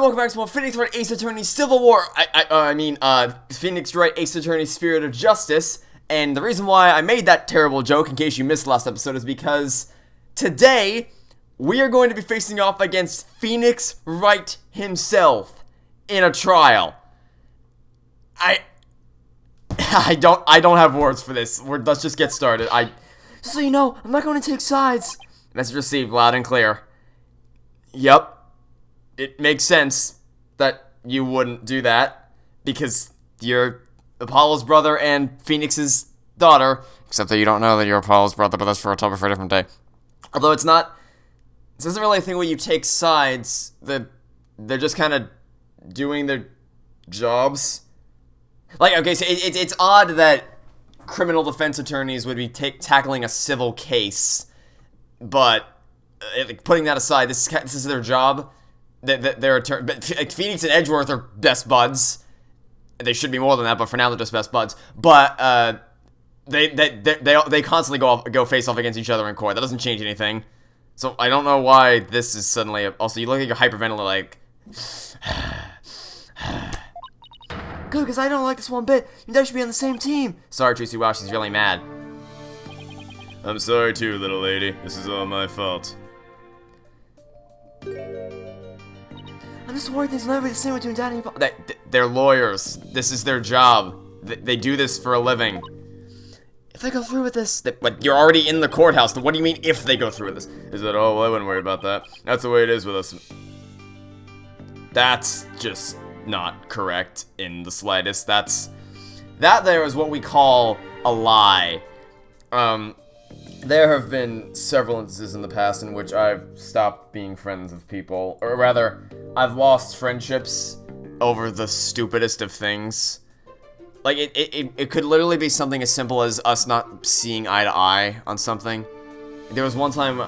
welcome back to more Phoenix Wright Ace Attorney Civil War. Phoenix Wright Ace Attorney Spirit of Justice. And the reason why I made that terrible joke, in case you missed last episode, is because today we are going to be facing off against Phoenix Wright himself in a trial. I don't have words for this. Let's just get started. Just so you know, I'm not going to take sides. Message received, loud and clear. Yep. It makes sense that you wouldn't do that, because you're Apollo's brother and Phoenix's daughter, except that you don't know that you're Apollo's brother, but that's for a topic for a different day. Although this isn't really a thing where you take sides, they're just kind of doing their jobs. Like, okay, so it's odd that criminal defense attorneys would be tackling a civil case, but putting that aside, this is their job. But Phoenix and Edgeworth are best buds. They should be more than that, but for now they're just best buds. But they constantly go face off against each other in court. That doesn't change anything. So I don't know why this is suddenly. Also, you look like you're hyperventilating, like. Good, because I don't like this one bit. You guys should be on the same team. Sorry, Tracy. Wow, she's really mad. I'm sorry too, little lady. This is all my fault. I'm just worried things will never be the same between Dad and Papa. They're lawyers. This is their job. They do this for a living. If they go through with this, but you're already in the courthouse. What do you mean if they go through with this? Is that all? Well, I wouldn't worry about that. That's the way it is with us. That's just not correct in the slightest. That there is what we call a lie. There have been several instances in the past in which I've stopped being friends with people, or rather, I've lost friendships over the stupidest of things. Like, it could literally be something as simple as us not seeing eye to eye on something. There was one time,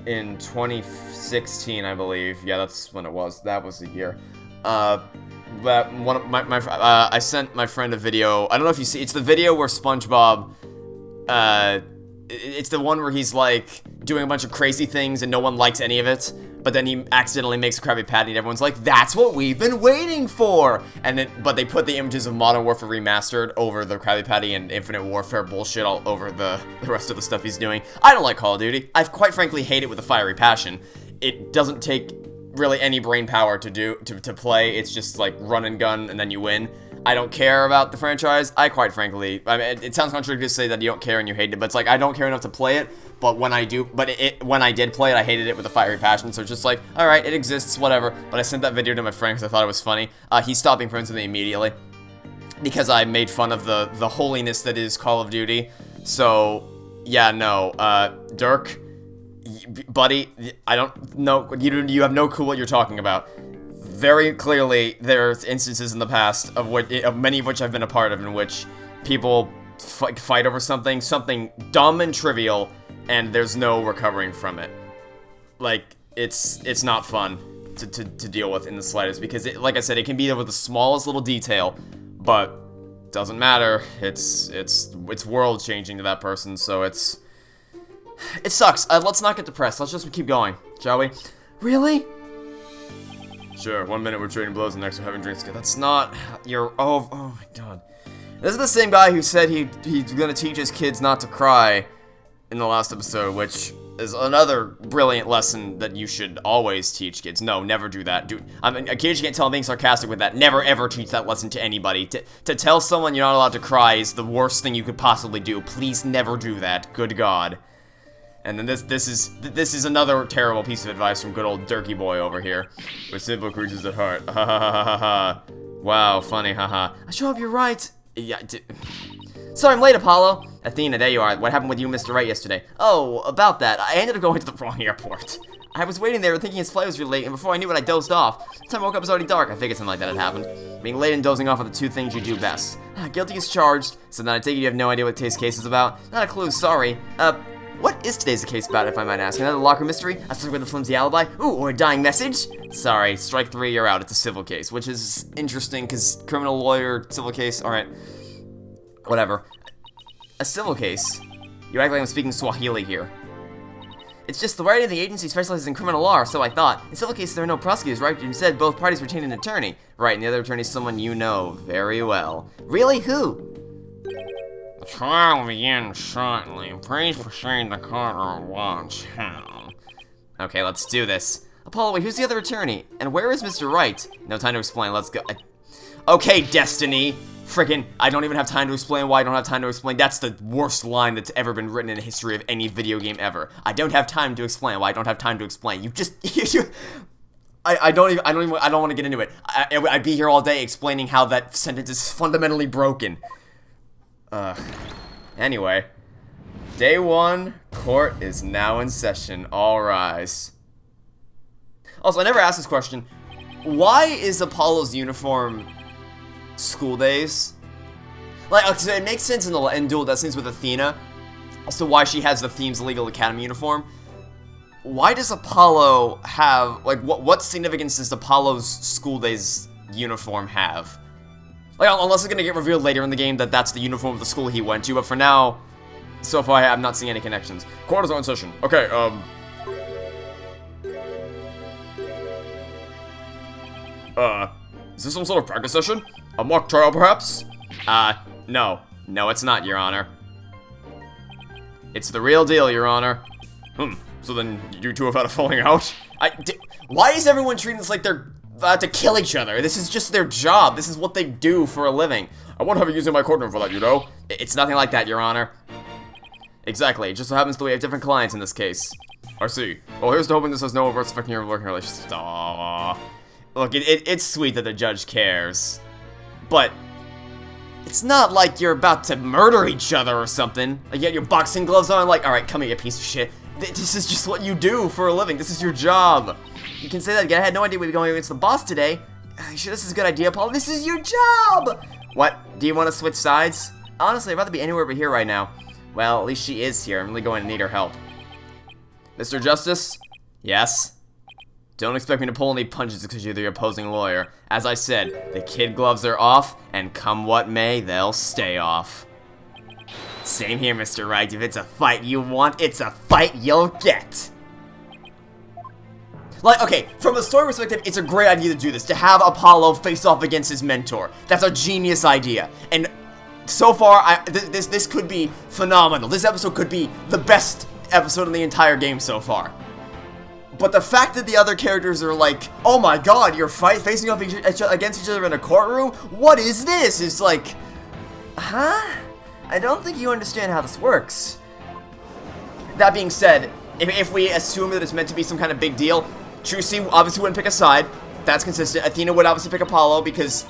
in 2016, I believe. Yeah, that's when it was. That was the year. That one of I sent my friend a video. I don't know if you see. It's the video where SpongeBob, it's the one where he's, like, doing a bunch of crazy things and no one likes any of it, but then he accidentally makes a Krabby Patty and everyone's like, that's what we've been waiting for! But they put the images of Modern Warfare Remastered over the Krabby Patty and Infinite Warfare bullshit all over the rest of the stuff he's doing. I don't like Call of Duty. I quite frankly hate it with a fiery passion. It doesn't take really any brain power to play. It's just like run and gun and then you win. I don't care about the franchise. I quite frankly, I mean, it sounds contradictory to say that you don't care and you hate it, but it's like, I don't care enough to play it, but when I do, when I did play it, I hated it with a fiery passion, so it's just like, alright, it exists, whatever, but I sent that video to my friend because I thought it was funny. He stopped being friends with me immediately, because I made fun of the holiness that is Call of Duty, so, yeah, no, Dirk, buddy, I don't know, you have no clue what you're talking about. Very clearly, there's instances in the past of many of which I've been a part of, in which people fight over something dumb and trivial, and there's no recovering from it. Like, it's not fun to deal with in the slightest, because like I said, it can be over the smallest little detail, but doesn't matter. It's world changing to that person, so it sucks. Let's not get depressed. Let's just keep going, shall we? Really? Sure, 1 minute we're trading blows and next we're having drinks together. That's not oh my god. This is the same guy who said he's gonna teach his kids not to cry in the last episode, which is another brilliant lesson that you should always teach kids. No, never do that. Dude, I mean, occasionally you can't tell I'm being sarcastic with that. Never ever teach that lesson to anybody. To tell someone you're not allowed to cry is the worst thing you could possibly do. Please never do that. Good God. And then this is another terrible piece of advice from good old Durkee boy over here. We're simple creatures at heart. Ha ha ha ha ha. Wow, funny, haha. I sure hope you're right. Yeah. Sorry, I'm late, Apollo. Athena, there you are. What happened with you and Mr. Wright yesterday? Oh, about that. I ended up going to the wrong airport. I was waiting there thinking his flight was really late, and before I knew it, I dozed off. By the time I woke up, it was already dark. I figured something like that had happened. Being late and dozing off are the two things you do best. Guilty as charged. So then I take it you have no idea what today's case is about. Not a clue, sorry. What is today's case about, if I might ask? Another locker mystery? A sucker with a flimsy alibi? Ooh, or a dying message? Sorry, strike 3, you're out. It's a civil case, which is interesting, because criminal lawyer, civil case, alright. Whatever. A civil case? You act like I'm speaking Swahili here. It's just the writing of the agency specializes in criminal law, or so I thought. In civil cases, there are no prosecutors, right? Instead, both parties retain an attorney. Right, and the other attorney is someone you know very well. Really? Who? The trial begins shortly. Please proceed to courtroom once. Okay, let's do this. Apollo, wait, who's the other attorney? And where is Mr. Wright? No time to explain, let's go. Okay, Destiny. Frickin', I don't even have time to explain why I don't have time to explain. That's the worst line that's ever been written in the history of any video game ever. I don't have time to explain why I don't have time to explain. You just, I don't want to get into it. I'd be here all day explaining how that sentence is fundamentally broken. Anyway. Day 1, court is now in session. All rise. Also, I never asked this question. Why is Apollo's uniform school days? Like, okay, so it makes sense in Dual Destinies with Athena as to why she has the Themes Legal Academy uniform. Why does Apollo have, like, what significance does Apollo's school days uniform have? Like, unless it's gonna get revealed later in the game that that's the uniform of the school he went to, but for now, so far I'm not seeing any connections. Court is on session. Okay, is this some sort of practice session? A mock trial, perhaps? No. No, it's not, Your Honor. It's the real deal, Your Honor. So then you two have had a falling out? Why is everyone treating this like they're about to kill each other? This is just their job. This is what they do for a living. I won't have you using my courtroom for that, you know? It's nothing like that, Your Honor. Exactly. It just so happens that we have different clients in this case. I see. Well, here's to hoping this has no adverse affecting your working relations. Aww. Look, it's sweet that the judge cares. But it's not like you're about to murder each other or something. Like, you got your boxing gloves on, like, alright, come here, you piece of shit. This is just what you do for a living. This is your job. You can say that again. I had no idea we'd be going against the boss today. Are you sure this is a good idea, Paul? This is your job! What? Do you want to switch sides? Honestly, I'd rather be anywhere but here right now. Well, at least she is here. I'm really going to need her help. Mr. Justice? Yes? Don't expect me to pull any punches because you're the opposing lawyer. As I said, the kid gloves are off, and come what may, they'll stay off. Same here, Mr. Wright. If it's a fight you want, it's a fight you'll get. Like, okay, from a story perspective, it's a great idea to do this, to have Apollo face off against his mentor. That's a genius idea. And so far, this could be phenomenal. This episode could be the best episode in the entire game so far. But the fact that the other characters are like, oh my god, you're facing off against each other in a courtroom? What is this? It's like, huh? I don't think you understand how this works. That being said, if we assume that it's meant to be some kind of big deal, Trucy obviously wouldn't pick a side. That's consistent. Athena would obviously pick Apollo because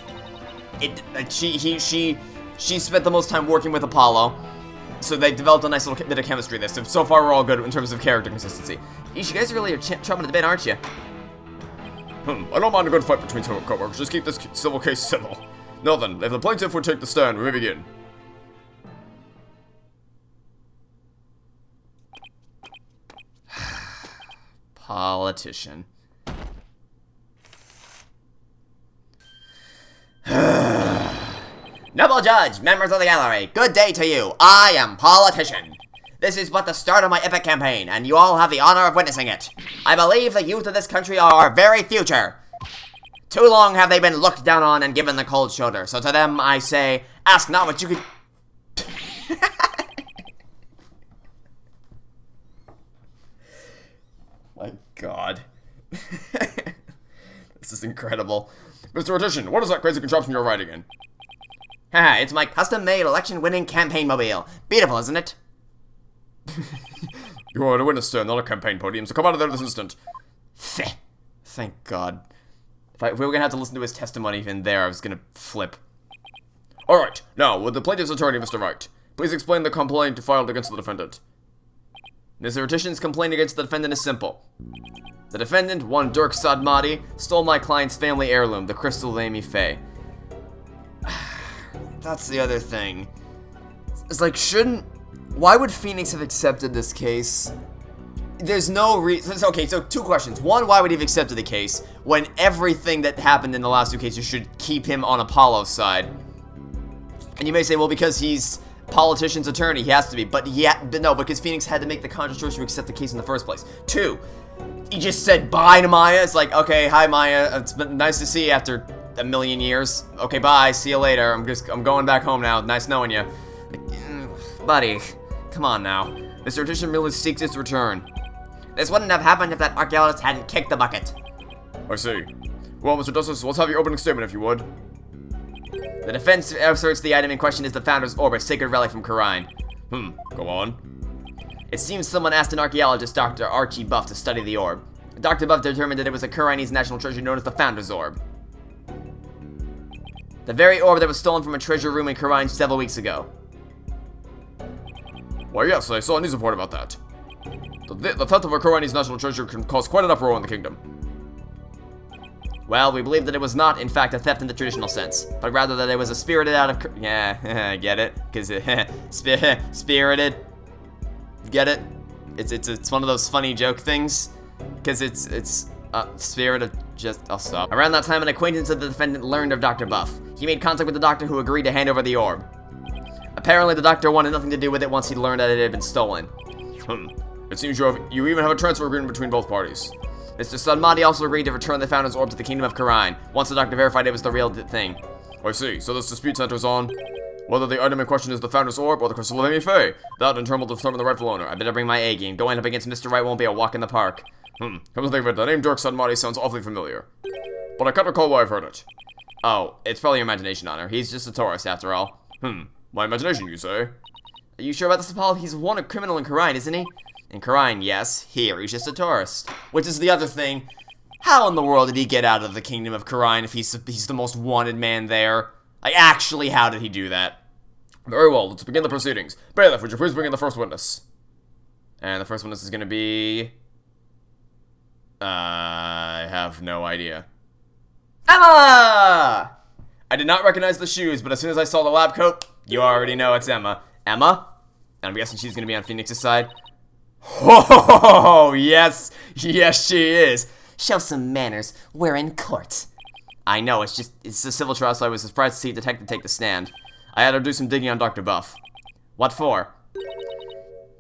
she spent the most time working with Apollo. So they developed a nice little bit of chemistry there. So far we're all good in terms of character consistency. You guys really are chopping at the bit, aren't you? I don't mind a good fight between co-workers. Just keep this civil case civil. Now then, if the plaintiff would take the stand, we may begin. Politician. Noble Judge, members of the gallery, good day to you. I am Politician. This is but the start of my epic campaign, and you all have the honor of witnessing it. I believe the youth of this country are our very future. Too long have they been looked down on and given the cold shoulder, so to them I say, ask not what you could... My god. This is incredible. Mr. Petition, what is that crazy contraption you're riding in? Haha, it's my custom-made election-winning campaign mobile. Beautiful, isn't it? You are at a witness stand, not a campaign podium, so come out of there this instant. Thank God. If we were gonna have to listen to his testimony even there, I was gonna flip. Alright, now, with the plaintiff's attorney, Mr. Wright, please explain the complaint filed against the defendant. Mr. Petition's complaint against the defendant is simple. The defendant, one Dirk Sadmati, stole my client's family heirloom, the crystal of Amy Faye. That's the other thing. It's like, why would Phoenix have accepted this case? There's no reason. Okay, so two questions. One, why would he have accepted the case when everything that happened in the last two cases should keep him on Apollo's side? And you may say, well, because he's politician's attorney. He has to be. But no, because Phoenix had to make the conscious choice to accept the case in the first place. 2, he just said bye to Maya. It's like, okay, hi Maya. It's been nice to see you after a million years. Okay, bye. See you later. I'm going back home now. Nice knowing you. Like, buddy, come on now. This tradition merely seeks its return. This wouldn't have happened if that archaeologist hadn't kicked the bucket. I see. Well, Mr. Justice, let's have your opening statement if you would. The defense asserts the item in question is the Founder's Orb, a sacred relic from Khura'in. Go on. It seems someone asked an archaeologist, Dr. Archie Buff, to study the orb. Dr. Buff determined that it was a Khura'inese national treasure known as the Founder's Orb. The very orb that was stolen from a treasure room in Khura'in several weeks ago. Why, yes, I saw a news report about that. The theft of a Khura'inese national treasure can cause quite an uproar in the kingdom. Well, we believe that it was not, in fact, a theft in the traditional sense, but rather that it was a spirited out of... Yeah, get it? Because spirited. Get it? It's one of those funny joke things. Because it's spirit of just... I'll stop. Around that time, an acquaintance of the defendant learned of Dr. Buff. He made contact with the doctor who agreed to hand over the orb. Apparently, the doctor wanted nothing to do with it once he learned that it had been stolen. It seems you even have a transfer agreement between both parties. Mr. Sunmati also agreed to return the Founder's Orb to the Kingdom of Khura'in, once the doctor verified it was the real thing. I see, so this dispute centers on whether the item in question is the Founder's Orb or the Crystal of Amy Faye. That in turn will determine the rightful owner. I better bring my A game. Going up against Mr. Wright won't be a walk in the park. Come to think of it, the name Dirk Sunmati sounds awfully familiar. But I can't recall where I've heard it. Oh, it's probably your imagination, Honor. He's just a tourist, after all. My imagination, you say? Are you sure about this, Apollo? He's a criminal in Khura'in, isn't he? In Khura'in, yes. Here, he's just a tourist. Which is the other thing. How in the world did he get out of the Kingdom of Khura'in if he's the most wanted man there? Like, actually, how did he do that? Very well, let's begin the proceedings. Bailiff, would you please bring in the first witness? And the first witness is gonna be... I have no idea. Emma! I did not recognize the shoes, but as soon as I saw the lab coat, you already know it's Emma. Emma? And I'm guessing she's gonna be on Phoenix's side. Oh, yes. Yes, she is. Show some manners. We're in court. I know, it's a civil trial, so I was surprised to see a detective take the stand. I had to do some digging on Dr. Buff. What for?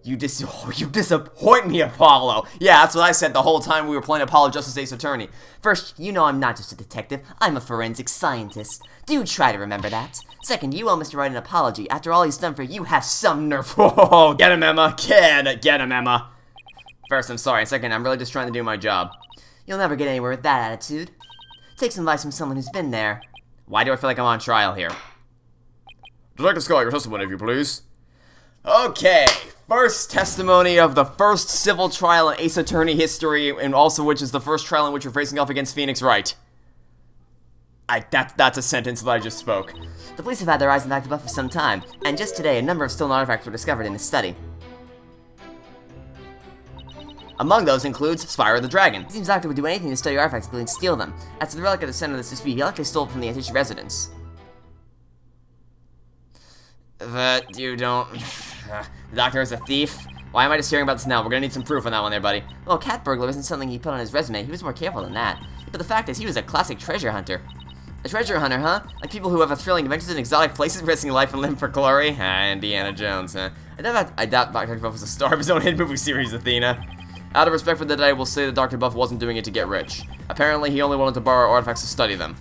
You disappoint me, Apollo. Yeah, that's what I said the whole time we were playing Apollo Justice Ace Attorney. First, you know I'm not just a detective. I'm a forensic scientist. Do try to remember that. Second, you owe Mr. Wright an apology. After all he's done for you, have some nerve. Whoa, get him, Emma. Get him, Emma. First, I'm sorry. Second, I'm really just trying to do my job. You'll never get anywhere with that attitude. Take some advice from someone who's been there. Why do I feel like I'm on trial here? Detective Scott, your testimony, if you please. Okay, first testimony of the first civil trial in Ace Attorney history, and also which is the first trial in which you're facing off against Phoenix Wright. That's a sentence that I just spoke. The police have had their eyes on Dr. Buff for some time, and just today a number of stolen artifacts were discovered in his study. Among those includes Spyro the Dragon. It seems Doctor would do anything to study artifacts, including steal them. As to the relic at the center of this dispute, he likely stole it from the Atishi residence. That you don't... The doctor is a thief? Why am I just hearing about this now? We're gonna need some proof on that one there, buddy. Well, cat burglar isn't something he put on his resume. He was more careful than that. But the fact is, he was a classic treasure hunter. A treasure hunter, huh? Like people who have a thrilling adventures in exotic places, risking life and limb for glory? Indiana Jones, huh? I doubt Dr. Buff was a star of his own hit movie series, Athena. Out of respect for the dead, I will say that Dr. Buff wasn't doing it to get rich. Apparently, he only wanted to borrow artifacts to study them.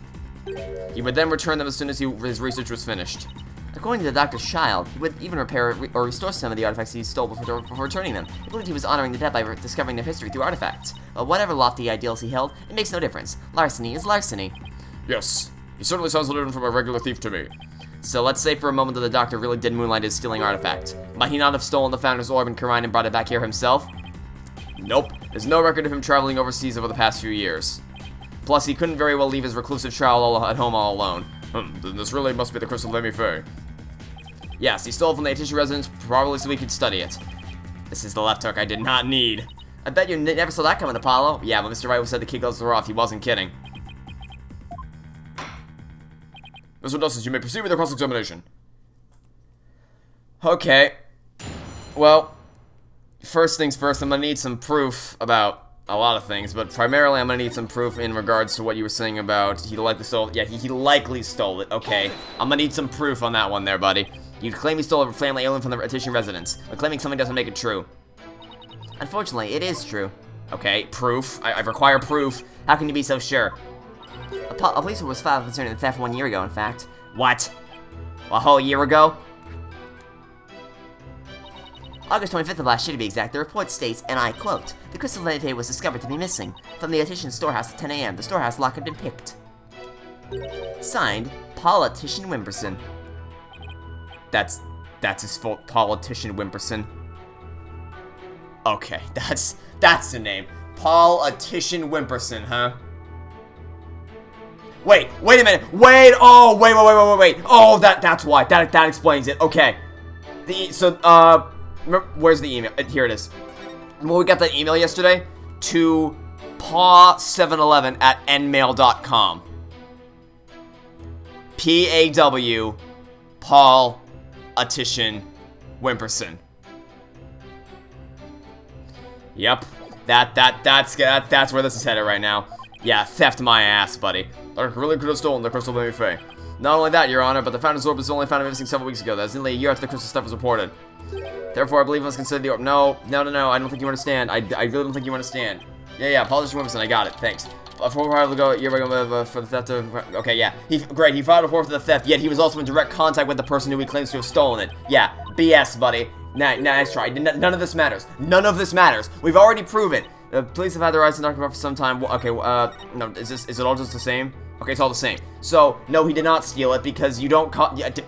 He would then return them as soon as his research was finished. According to the doctor's child, he would even repair or restore some of the artifacts he stole before returning them. He believed he was honoring the dead by discovering their history through artifacts. Whatever lofty ideals he held, it makes no difference. Larceny is larceny. Yes, he certainly sounds different from a regular thief to me. So let's say for a moment that the doctor really did moonlight his stealing artifact. Might he not have stolen the Founder's Orb in Khura'in and brought it back here himself? Nope, there's no record of him traveling overseas over the past few years. Plus, he couldn't very well leave his reclusive child at home all alone. Then this really must be the Crystal of Amy Faye. Yes, he stole it from the Atishi residence, probably so he could study it. This is the left hook I did not need. I bet you never saw that coming, Apollo. Yeah, but Mr. Wright said the key gloves were off. He wasn't kidding. Mr. Justice, you may proceed with your cross-examination. Okay. Well, first things first, I'm gonna need some proof about a lot of things, but primarily I'm gonna need some proof in regards to what you were saying about he likely stole it. Yeah, he likely stole it. Okay, I'm gonna need some proof on that one there, buddy. You claim you stole a family heirloom from the Attition residence, but claiming something doesn't make it true. Unfortunately, it is true. Okay, proof. I require proof. How can you be so sure? A police report was filed concerning the theft 1 year ago, in fact. What? A whole year ago? August 25th of last year, to be exact, the report states, and I quote, "The crystal levy was discovered to be missing. From the Attition storehouse at 10 a.m., the storehouse lock had been picked." Signed, Politician Wimperson. That's his fault, Politician Wimperson. Okay, that's the name. Politician Wimperson, huh? Wait a minute. Wait. Oh, wait. Oh, that's why. That explains it. Okay. Where's the email? Here it is. Well, we got that email yesterday to paw711@nmail.com. PAW Paul Attition Wimperson. Yep. That's where this is headed right now. Yeah, theft my ass, buddy. I really could have stolen the crystal levy Fae. Not only that, Your Honor, but the Founder's Orb was only found missing several weeks ago. That's nearly a year after the crystal stuff was reported. Therefore, I believe it was considered the orb. No, I don't think you understand. I really don't think you understand. Yeah, Politician Wimperson, I got it, thanks. A while ago, for the theft of... Okay, yeah. He filed a report for the theft, yet he was also in direct contact with the person who he claims to have stolen it. Yeah, BS, buddy. Nice try. None of this matters. None of this matters. We've already proven. The police have had their eyes on Dr. Buff for some time. Okay, no, is it all just the same? Okay, it's all the same. So, no, he did not steal it because you don't Objection!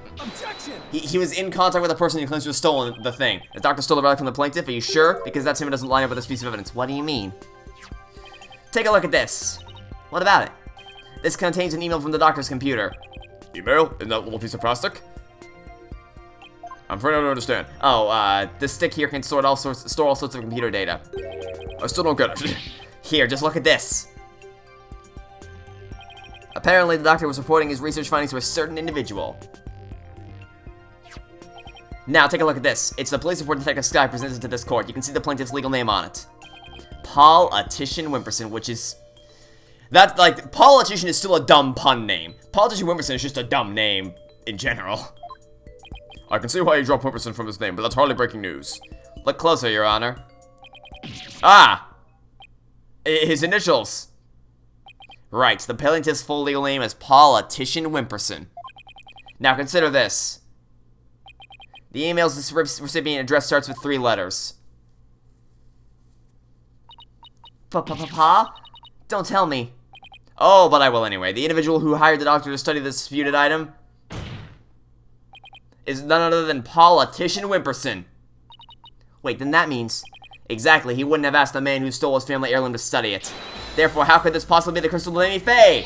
He was in contact with the person who claims to have stolen the thing. The doctor stole the relic from the plaintiff, are you sure? Because that's him and doesn't line up with this piece of evidence. What do you mean? Take a look at this. What about it? This contains an email from the doctor's computer. Email? In that little piece of plastic? I'm afraid I don't understand. Oh, this stick here can store all sorts of computer data. I still don't get it. Here, just look at this. Apparently, the doctor was reporting his research findings to a certain individual. Now, take a look at this. It's the police report Detective Sky presented to this court. You can see the plaintiff's legal name on it. Politician Wimperson, which is... That's, like, Politician is still a dumb pun name. Politician Wimperson is just a dumb name in general. I can see why he dropped Wimperson from his name, but that's hardly breaking news. Look closer, Your Honor. Ah! His initials. Right, the plaintiff's full legal name is Politician Wimperson. Now consider this. The email's recipient address starts with 3 letters. Pa? Don't tell me. Oh, but I will anyway. The individual who hired the doctor to study this disputed item is none other than Politician Wimperson. Wait, then that means... Exactly, he wouldn't have asked the man who stole his family heirloom to study it. Therefore, how could this possibly be the crystal levy Fae?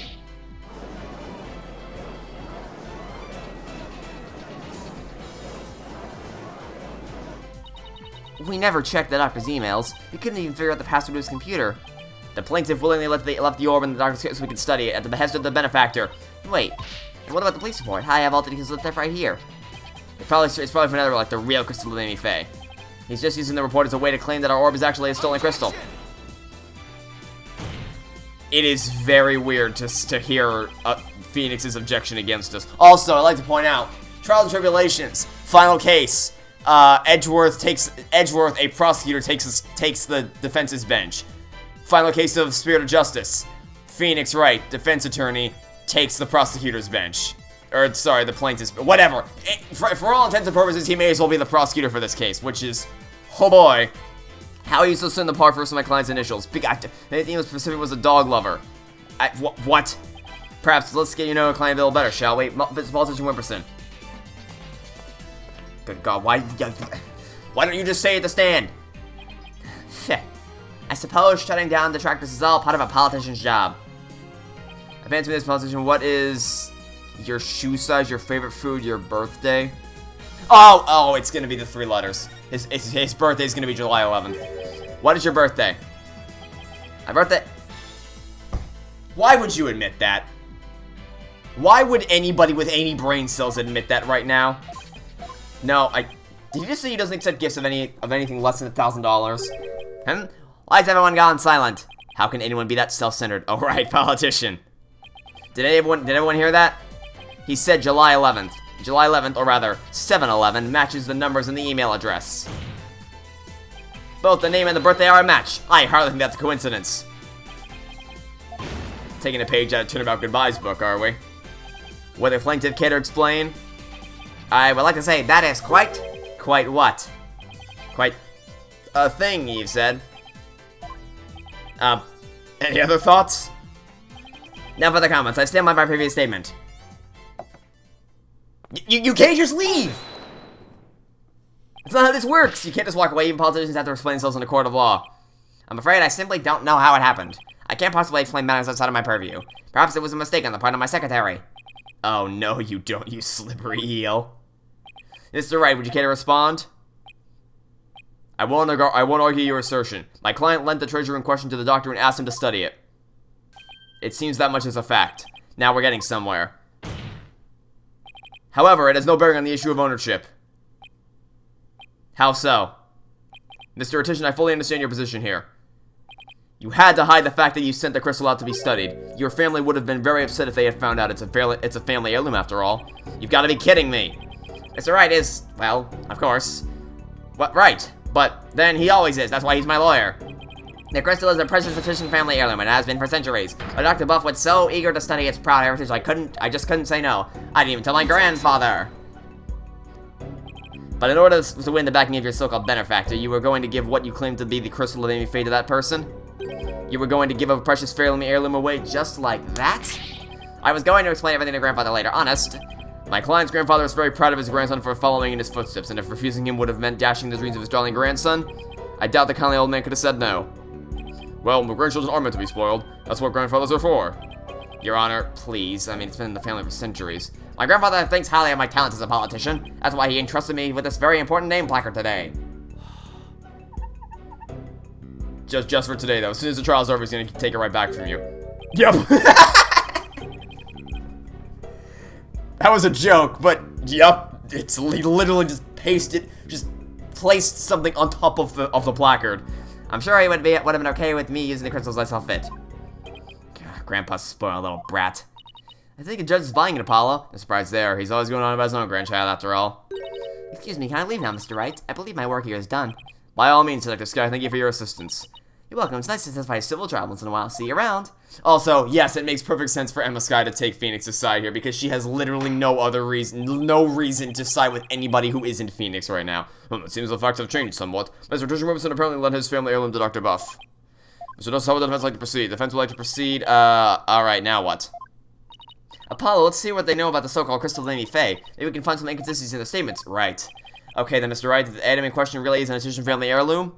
We never checked the doctor's emails. We couldn't even figure out the password to his computer. The plaintiff willingly left the orb in the doctor's case so we could study it at the behest of the benefactor. Wait, and what about the police report? I have all the details of the theft right here. It's probably for another, like, the real crystal levy Fae. He's just using the report as a way to claim that our orb is actually a stolen crystal. It is very weird to hear Phoenix's objection against us. Also, I'd like to point out, Trials and Tribulations, final case. Edgeworth, a prosecutor, takes the defense's bench. Final case of Spirit of Justice. Phoenix Wright, defense attorney, takes the prosecutor's bench. Or, sorry, the plaintiff's... Whatever. For all intents and purposes, he may as well be the prosecutor for this case, which is... Oh boy. How are you supposed to send the part first of my client's initials? Anything specific was a dog lover. What? Perhaps let's get a client bill better, shall we? Politician Wimperson. Good God, why don't you just say at the stand? I suppose shutting down detractors is all part of a politician's job. Advance me this politician, what is your shoe size, your favorite food, your birthday? Oh, it's gonna be the 3 letters. His birthday is gonna be July 11th. What is your birthday? My birthday? Why would you admit that? Why would anybody with any brain cells admit that right now? No, did you just say he doesn't accept gifts of anything less than $1,000? Why has everyone gone silent? How can anyone be that self-centered? Oh right, politician. Did everyone hear that? He said July 11th. July 11th, or rather, 7/11, matches the numbers in the email address. Both the name and the birthday are a match. I hardly think that's a coincidence. Taking a page out of Turnabout Goodbye's book, are we? Would the plaintiff care to explain? I would like to say that is quite what? Quite a thing, Eve said. Any other thoughts? Now for the comments. I stand by my previous statement. You can't just leave! That's not how this works! You can't just walk away. Even politicians have to explain themselves in a court of law. I'm afraid I simply don't know how it happened. I can't possibly explain matters outside of my purview. Perhaps it was a mistake on the part of my secretary. Oh no, you don't, you slippery eel. Mr. Wright, would you care to respond? I won't argue your assertion. My client lent the treasure in question to the doctor and asked him to study it. It seems that much is a fact. Now we're getting somewhere. However, it has no bearing on the issue of ownership. How so? Mr. Attention, I fully understand your position here. You had to hide the fact that you sent the crystal out to be studied. Your family would have been very upset if they had found out it's a family heirloom after all. You've got to be kidding me. Mr. Wright is, well, of course. What, right. But then he always is. That's why he's my lawyer. The crystal is a precious Egyptian family heirloom and has been for centuries. But Dr. Buff was so eager to study its proud heritage, I just couldn't say no. I didn't even tell my grandfather. But in order to win the backing of your so-called benefactor, you were going to give what you claimed to be the crystal of Amy Faye to that person? You were going to give a precious family heirloom away just like that? I was going to explain everything to grandfather later, honest. My client's grandfather is very proud of his grandson for following in his footsteps, and if refusing him would have meant dashing the dreams of his darling grandson, I doubt the kindly old man could have said no. Well, my grandchildren are meant to be spoiled. That's what grandfathers are for. Your Honor, please. I mean, it's been in the family for centuries. My grandfather thinks highly of my talents as a politician. That's why he entrusted me with this very important name placard today. Just for today, though. As soon as the trial's over, he's gonna take it right back from you. Yep. That was a joke, but yep. It's literally just placed something on top of the placard. I'm sure he would have been okay with me using the crystals I saw fit. Grandpa's spoiled little brat. I think the judge is buying it, Apollo. No surprise there. He's always going on about his own grandchild, after all. Excuse me, can I leave now, Mr. Wright? I believe my work here is done. By all means, Detective Sky, thank you for your assistance. You're welcome. It's nice to testify a civil trial once in a while. See you around. Also, yes, it makes perfect sense for Emma Sky to take Phoenix's side here, because she has literally no reason to side with anybody who isn't Phoenix right now. It seems the facts have changed somewhat. Mr. Richard Wilson apparently lent his family heirloom to Dr. Buff. Mr. Dust, how would the defense like to proceed? The defense would like to proceed, alright, now what? Apollo, let's see what they know about the so-called crystal of Amy Faye. Maybe we can find some inconsistencies in their statements. Right. Okay, then, Mr. Wright, the item in question really is an Egyptian family heirloom?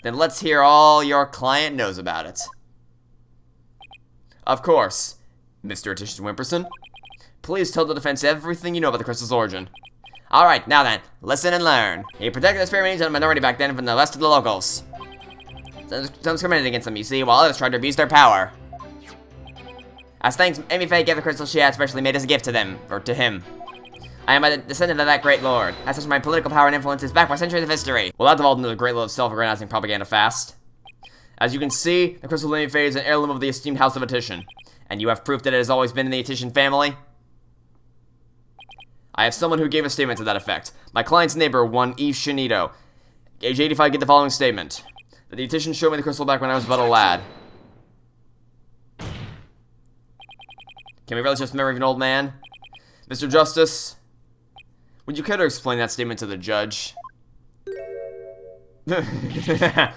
Then let's hear all your client knows about it. Of course. Mr. Attention Wimperson, please tell the defense everything you know about the crystal's origin. Alright, now then, listen and learn. He protected his family and a minority back then from the rest of the locals. Some discriminated against them, you see, while others tried to abuse their power. As thanks, Amy Faye gave the crystal she had specially made as a gift to them, or to him. I am a descendant of that great lord. As such, my political power and influence is backed by centuries of history. Well, that devolved into a great deal of self-aggrandizing propaganda fast. As you can see, the crystal of Amy Faye is an heirloom of the esteemed House of Attition. And you have proof that it has always been in the Attition family? I have someone who gave a statement to that effect. My client's neighbor, one Eve Shinito. Age 85, get the following statement. That the Attition showed me the crystal back when I was but a lad. Can we really trust the memory of an old man? Mr. Justice, would you care to explain that statement to the judge? I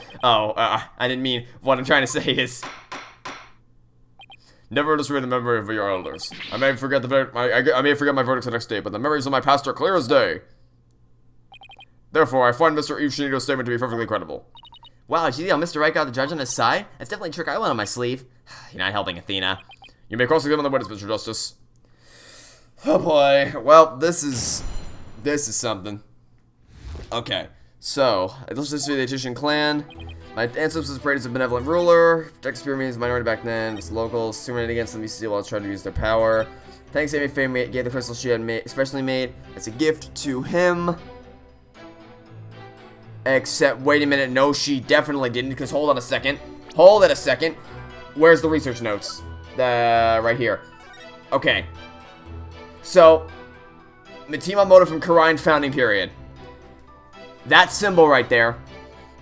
didn't mean, what I'm trying to say is... Never disregard the memory of your elders. I may forget I may forget my verdicts the next day, but the memories of my past are clear as day. Therefore, I find Mr. Eve Shinito's statement to be perfectly credible. Wow, did you see how Mr. Wright got the judge on his side? That's definitely a trick I want on my sleeve. You're not helping, Athena. You may cross-examine the witness, Mr. Justice. Oh boy. Well, this is something. Okay, so, let's just see the Attition clan. My ancestors prayed as a benevolent ruler. Protect experiments minority back then. It's locals. Discriminated against them. You see while trying to use their power. Thanks, Amy Faye gave the crystal she had specially made as a gift to him. Except, wait a minute. No, she definitely didn't. Because hold on a second. Hold it a second. Where's the research notes? Right here. Okay. So, Mitima motive from Karain founding period. That symbol right there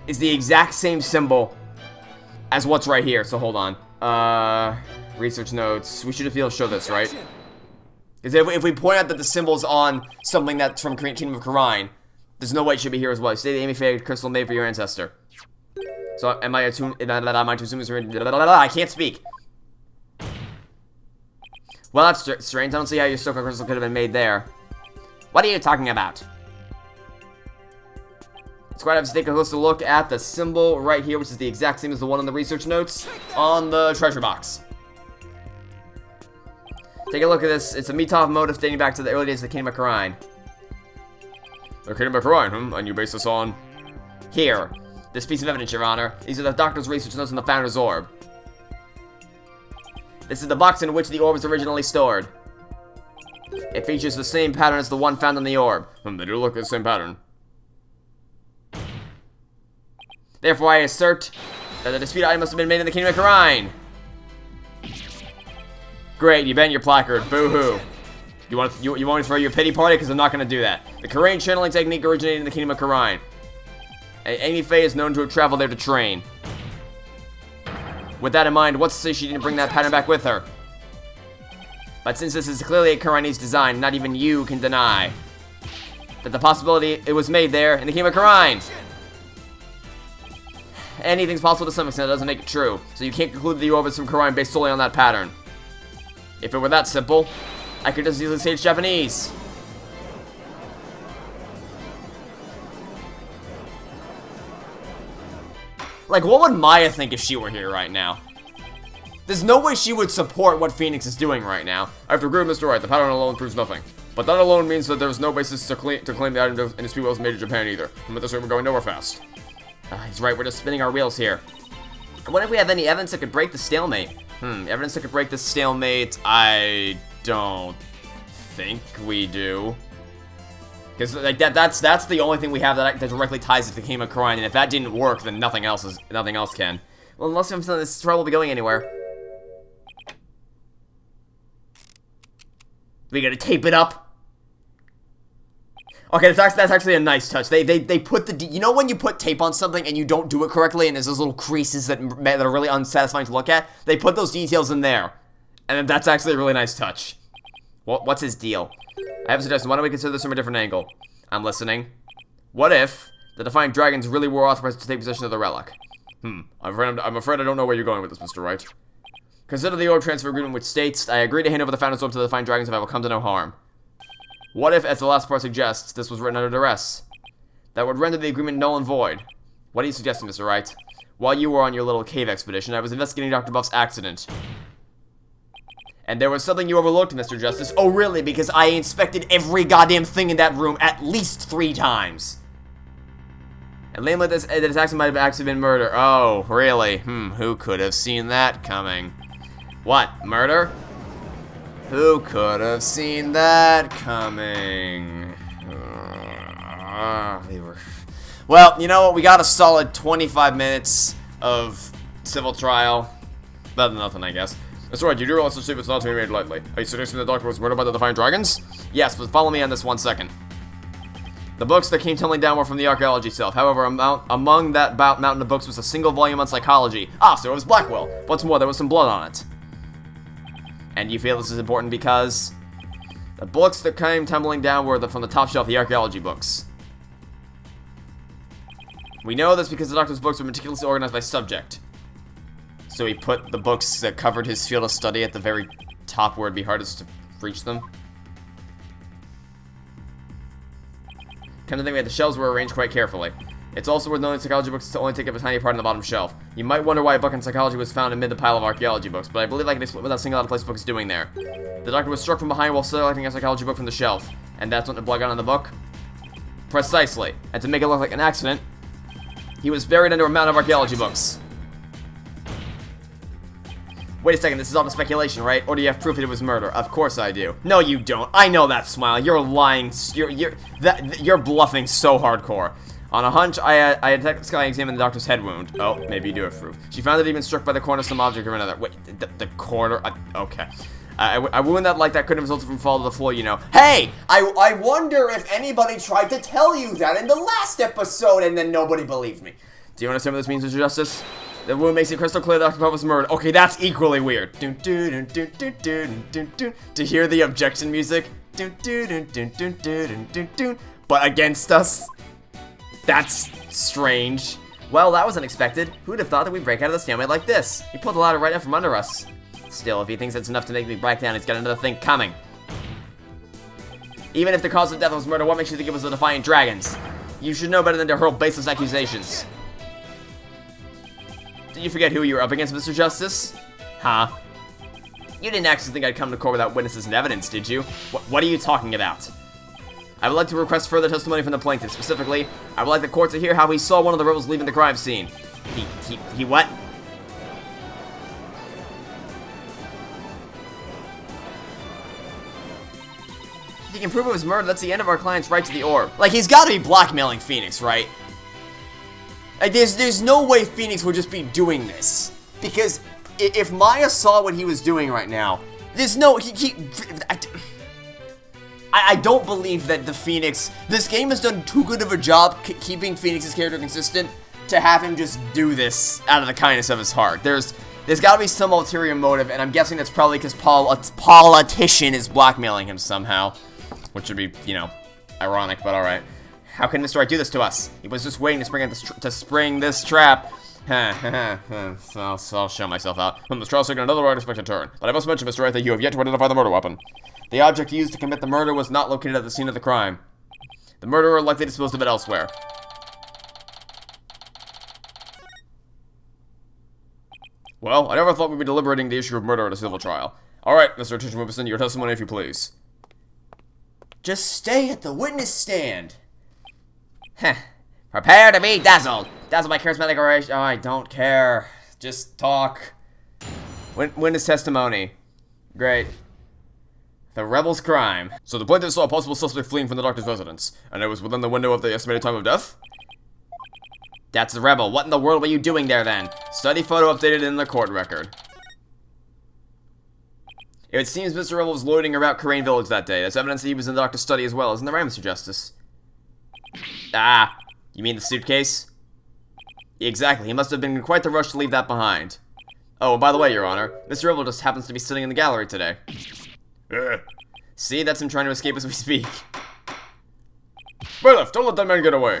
is the exact same symbol as what's right here. So hold on. Research notes. We should be able to show this, right? Because if we point out that the symbol's on something that's from Kingdom of Karain, there's no way it should be here as well. Stay the Amy Faye crystal made for your ancestor. So am I to assume I can't speak. Well, that's strange. I don't see how your Stoka crystal could have been made there. What are you talking about? It's quite obvious to take a closer look at the symbol right here, which is the exact same as the one in the research notes on the treasure box. Take a look at this. It's a Mitov motif dating back to the early days of the Kingdom of Karain. The Kingdom of Karain, And you base this on? Here. This piece of evidence, Your Honor. These are the Doctor's research notes on the Founder's Orb. This is the box in which the orb was originally stored. It features the same pattern as the one found in the orb. They do look at the same pattern. Therefore, I assert that the disputed item must have been made in the Kingdom of Karain. Great, you bent your placard. Boo-hoo. You want me to throw you a pity party? Because I'm not going to do that. The Karain channeling technique originated in the Kingdom of Karain. Amy Faye is known to have traveled there to train. With that in mind, what's to say she didn't bring that pattern back with her? But since this is clearly a Karainese design, not even you can deny that the possibility it was made there in the Kingdom of Karain. Anything's possible to some extent, that doesn't make it true. So you can't conclude that the orb is from Karain based solely on that pattern. If it were that simple, I could just easily say it's Japanese. Like, what would Maya think if she were here right now? There's no way she would support what Phoenix is doing right now. I have to agree with Mr. Wright, the pattern alone proves nothing. But that alone means that there's no basis to claim the item in dispute was made in Japan either. And with this rate, we're going nowhere fast. He's right, we're just spinning our wheels here. I wonder if we have any evidence that could break the stalemate. Evidence that could break the stalemate, I don't think we do. Because like that's the only thing we have that directly ties it to the Kingdom of Karain, and if that didn't work, then nothing else can. Well, unless I'm saying this trial will be going anywhere. We gotta tape it up. Okay, that's actually a nice touch. They put the you know when you put tape on something and you don't do it correctly, and there's those little creases that are really unsatisfying to look at. They put those details in there, and that's actually a really nice touch. What's his deal? I have a suggestion. Why don't we consider this from a different angle? I'm listening. What if the Defiant Dragons really were authorized to take possession of the relic? I'm afraid I don't know where you're going with this, Mr. Wright. Consider the orb transfer agreement which states, I agree to hand over the Founder's Orb to the Defiant Dragons if I will come to no harm. What if, as the last part suggests, this was written under duress? That would render the agreement null and void. What are you suggesting, Mr. Wright? While you were on your little cave expedition, I was investigating Dr. Buff's accident. And there was something you overlooked, Mr. Justice. Oh, really? Because I inspected every goddamn thing in that room at least 3 times. And laying like this accident might have actually been murder. Oh, really? Who could have seen that coming? What? Murder? Who could have seen that coming? Well, you know what? We got a solid 25 minutes of civil trial. Better than nothing, I guess. That's right, you do realize such statements not to be made lightly. Are you suggesting the Doctor was murdered by the Defiant Dragons? Yes, but follow me on this 1 second. The books that came tumbling down were from the archaeology shelf. However, among that mountain of books was a single volume on psychology. Ah, so it was Blackwell. What's more, there was some blood on it. And you feel this is important because the books that came tumbling down were from the top shelf, the archaeology books. We know this because the Doctor's books were meticulously organized by subject. So he put the books that covered his field of study at the very top where it'd be hardest to reach them. Come to think of it, the shelves were arranged quite carefully. It's also worth noting that psychology books only take up a tiny part on the bottom shelf. You might wonder why a book in psychology was found amid the pile of archaeology books, but I believe I can explain what that single out of place book is doing there. The Doctor was struck from behind while selecting a psychology book from the shelf, and that's when the blood got on the book? Precisely. And to make it look like an accident, he was buried under a mountain of archaeology books. Wait a second, this is all the speculation, right? Or do you have proof that it was murder? Of course I do. No, you don't. I know that smile. You're lying. You're bluffing so hardcore. On a hunch, I had technically examined the Doctor's head wound. Oh, maybe you do have proof. She found that he'd been struck by the corner of some object or another. Wait, the corner? Okay. I wouldn't that like that could have resulted from fall to the floor, you know. Hey, I wonder if anybody tried to tell you that in the last episode and then nobody believed me. Do you understand what this means, Mr. Justice? The wound makes it crystal clear that Dr. Puff was murdered. Okay, that's equally weird. To hear the objection music. But against us? That's strange. Well, that was unexpected. Who'd have thought that we'd break out of the stalemate like this? He pulled the ladder right out from under us. Still, if he thinks that's enough to make me break down, he's got another thing coming. Even if the cause of death was murder, what makes you think it was the Defiant Dragons? You should know better than to hurl baseless accusations. Did you forget who you were up against, Mr. Justice? Huh? You didn't actually think I'd come to court without witnesses and evidence, did you? What are you talking about? I would like to request further testimony from the plaintiff. Specifically, I would like the court to hear how he saw one of the rebels leaving the crime scene. He what? If he can prove it was murder, that's the end of our client's right to the orb. Like, he's gotta be blackmailing Phoenix, right? Like, there's no way Phoenix would just be doing this. Because if Maya saw what he was doing right now, there's no, I don't believe that the Phoenix, this game has done too good of a job keeping Phoenix's character consistent to have him just do this out of the kindness of his heart. There's gotta be some ulterior motive, and I'm guessing that's probably because a politician is blackmailing him somehow. Which would be, you know, ironic, but alright. How can Mr. Wright do this to us? He was just waiting to spring this trap. I'll show myself out. This trial's taken another unexpected turn. But I must mention, Mr. Wright, that you have yet to identify the murder weapon. The object used to commit the murder was not located at the scene of the crime. The murderer likely disposed of it elsewhere. Well, I never thought we'd be deliberating the issue of murder at a civil trial. Alright, Mr. Attention Whipperson, your testimony if you please. Just stay at the witness stand. Heh. Prepare to be dazzled. Dazzled by charismatic oration. Oh, I don't care. Just talk. Witness testimony. Great. The rebel's crime. So the plaintiff saw a possible suspect fleeing from the doctor's residence, and it was within the window of the estimated time of death? That's the rebel. What in the world were you doing there then? Study photo updated in the court record. It seems Mr. Rebel was loitering about Crane Village that day. That's evidence that he was in the doctor's study as well. Isn't that right, Mr. Justice? Ah, you mean the suitcase? Exactly. He must have been in quite the rush to leave that behind. Oh, and by the way, Your Honor, Mr. Rebel just happens to be sitting in the gallery today. See, that's him trying to escape as we speak. Bailiff, don't let that man get away.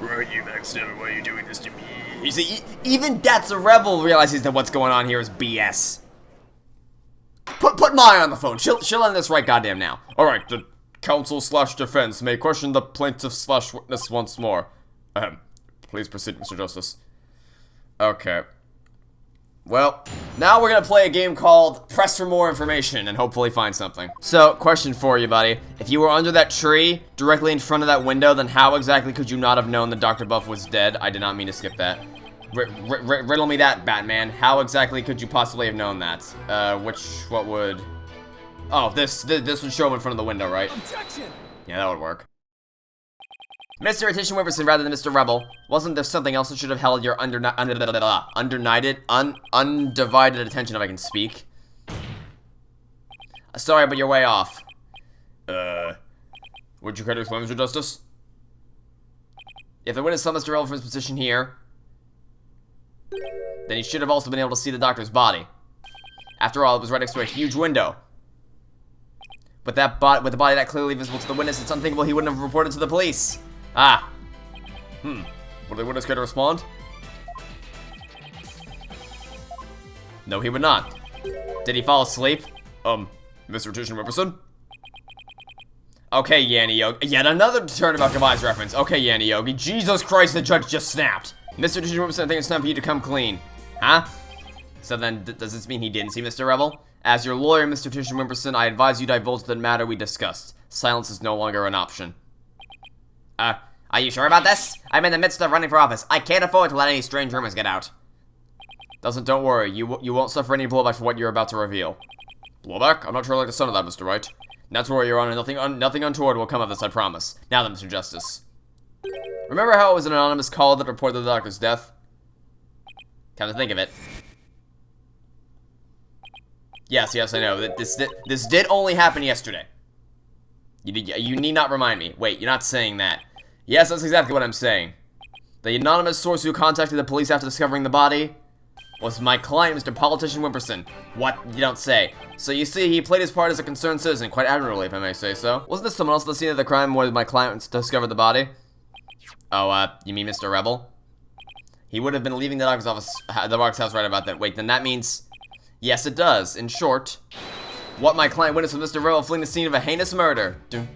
Right, you backstabber, why are you doing this to me? You see, even That's a Rebel realizes that what's going on here is BS. Put Maya on the phone. She'll end this right goddamn now. Alright, the counsel/defense may question the plaintiff/witness once more. Please proceed, Mr. Justice. Okay. Well, now we're gonna play a game called Press for More Information and hopefully find something. So, question for you, buddy. If you were under that tree, directly in front of that window, then how exactly could you not have known that Dr. Buff was dead? I did not mean to skip that. Riddle me that, Batman. How exactly could you possibly have known that? What would... Oh, this would show him in front of the window, right? Objection! Yeah, that would work. Mr. Attention Whipperson rather than Mr. Rebel. Wasn't there something else that should have held your undivided attention if I can speak? Sorry, but you're way off. Would you care to explain, Mr. Justice? If the witness saw Mr. Rebel from his position here, then he should have also been able to see the doctor's body. After all, it was right next to a huge window. With the body that clearly visible to the witness, it's unthinkable he wouldn't have reported to the police. Ah. Would the witness care to respond? No, he would not. Did he fall asleep? Mr. Attention Whipperson? Okay, Yanni Yogi. Yet another Turnabout Goodbyes reference. Okay, Yanni Yogi. Jesus Christ, the judge just snapped. Mr. Attention Whipperson, I think it's time for you to come clean. Huh? So then, does this mean he didn't see Mr. Rebel? As your lawyer, Mr. Attention Whipperson, I advise you divulge the matter we discussed. Silence is no longer an option. Are you sure about this? I'm in the midst of running for office. I can't afford to let any strange rumors get out. Don't worry. You won't suffer any blowback for what you're about to reveal. Blowback? I'm not sure I like the sound of that, Mr. Wright. That's where Your Honor. Nothing untoward will come of this, I promise. Now then, Mr. Justice. Remember how it was an anonymous call that reported the doctor's death? Come to think of it. Yes, I know. This did only happen yesterday. You need not remind me. Wait, you're not saying that. Yes, that's exactly what I'm saying. The anonymous source who contacted the police after discovering the body was my client, Mr. Politician Wimperson. What? You don't say. So you see, he played his part as a concerned citizen quite admirably, if I may say so. Wasn't there someone else at the scene of the crime where my client discovered the body? Oh, you mean Mr. Rebel? He would have been leaving the doctor's house right about that. Wait, then that means... Yes, it does. In short, what my client witnessed was Mr. Rebel fleeing the scene of a heinous murder. And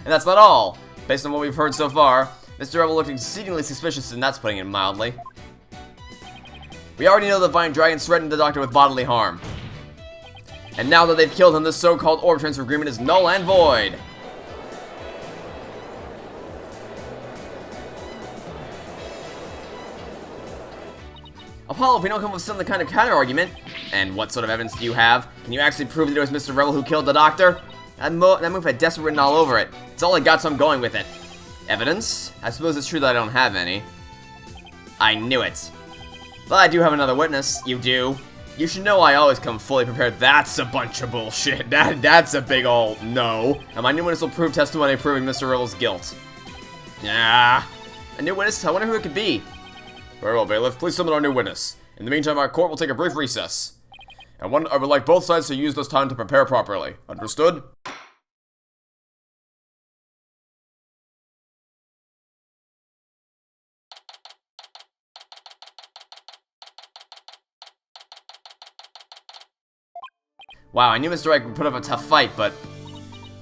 that's not all. Based on what we've heard so far, Mr. Rebel looked exceedingly suspicious, and that's putting it mildly. We already know the Vine Dragons threatened the Doctor with bodily harm. And now that they've killed him, this so-called orb transfer agreement is null and void. Apollo, if we don't come up with some kind of counter-argument, and what sort of evidence do you have? Can you actually prove that it was Mr. Rebel who killed the Doctor? That move had desperate written all over it. It's all I got, so I'm going with it. Evidence? I suppose it's true that I don't have any. I knew it. But I do have another witness. You do? You should know I always come fully prepared. That's a bunch of bullshit. That's a big ol' no. And my new witness will prove testimony proving Mr. Rebel's guilt. Yeah. A new witness? I wonder who it could be. Very well, bailiff. Please summon our new witness. In the meantime, our court will take a brief recess. And I would like both sides to use this time to prepare properly. Understood? Wow, I knew Mr. Wright would put up a tough fight, but...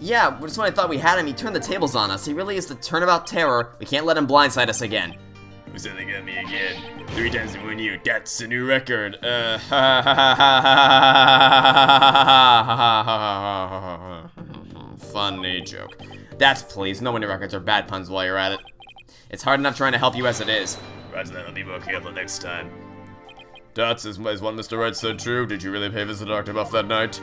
Yeah, just when I thought we had him, he turned the tables on us. He really is the turnabout terror. We can't let him blindside us again. Who said they got me again? 3 times to win you. That's a new record. Funny joke. That's please. No winning records are bad puns while you're at it. It's hard enough trying to help you as it is. Roger that, I'll be more careful next time. That's is what Mr. Wright said true. Did you really pay visit Dr. Buff that night?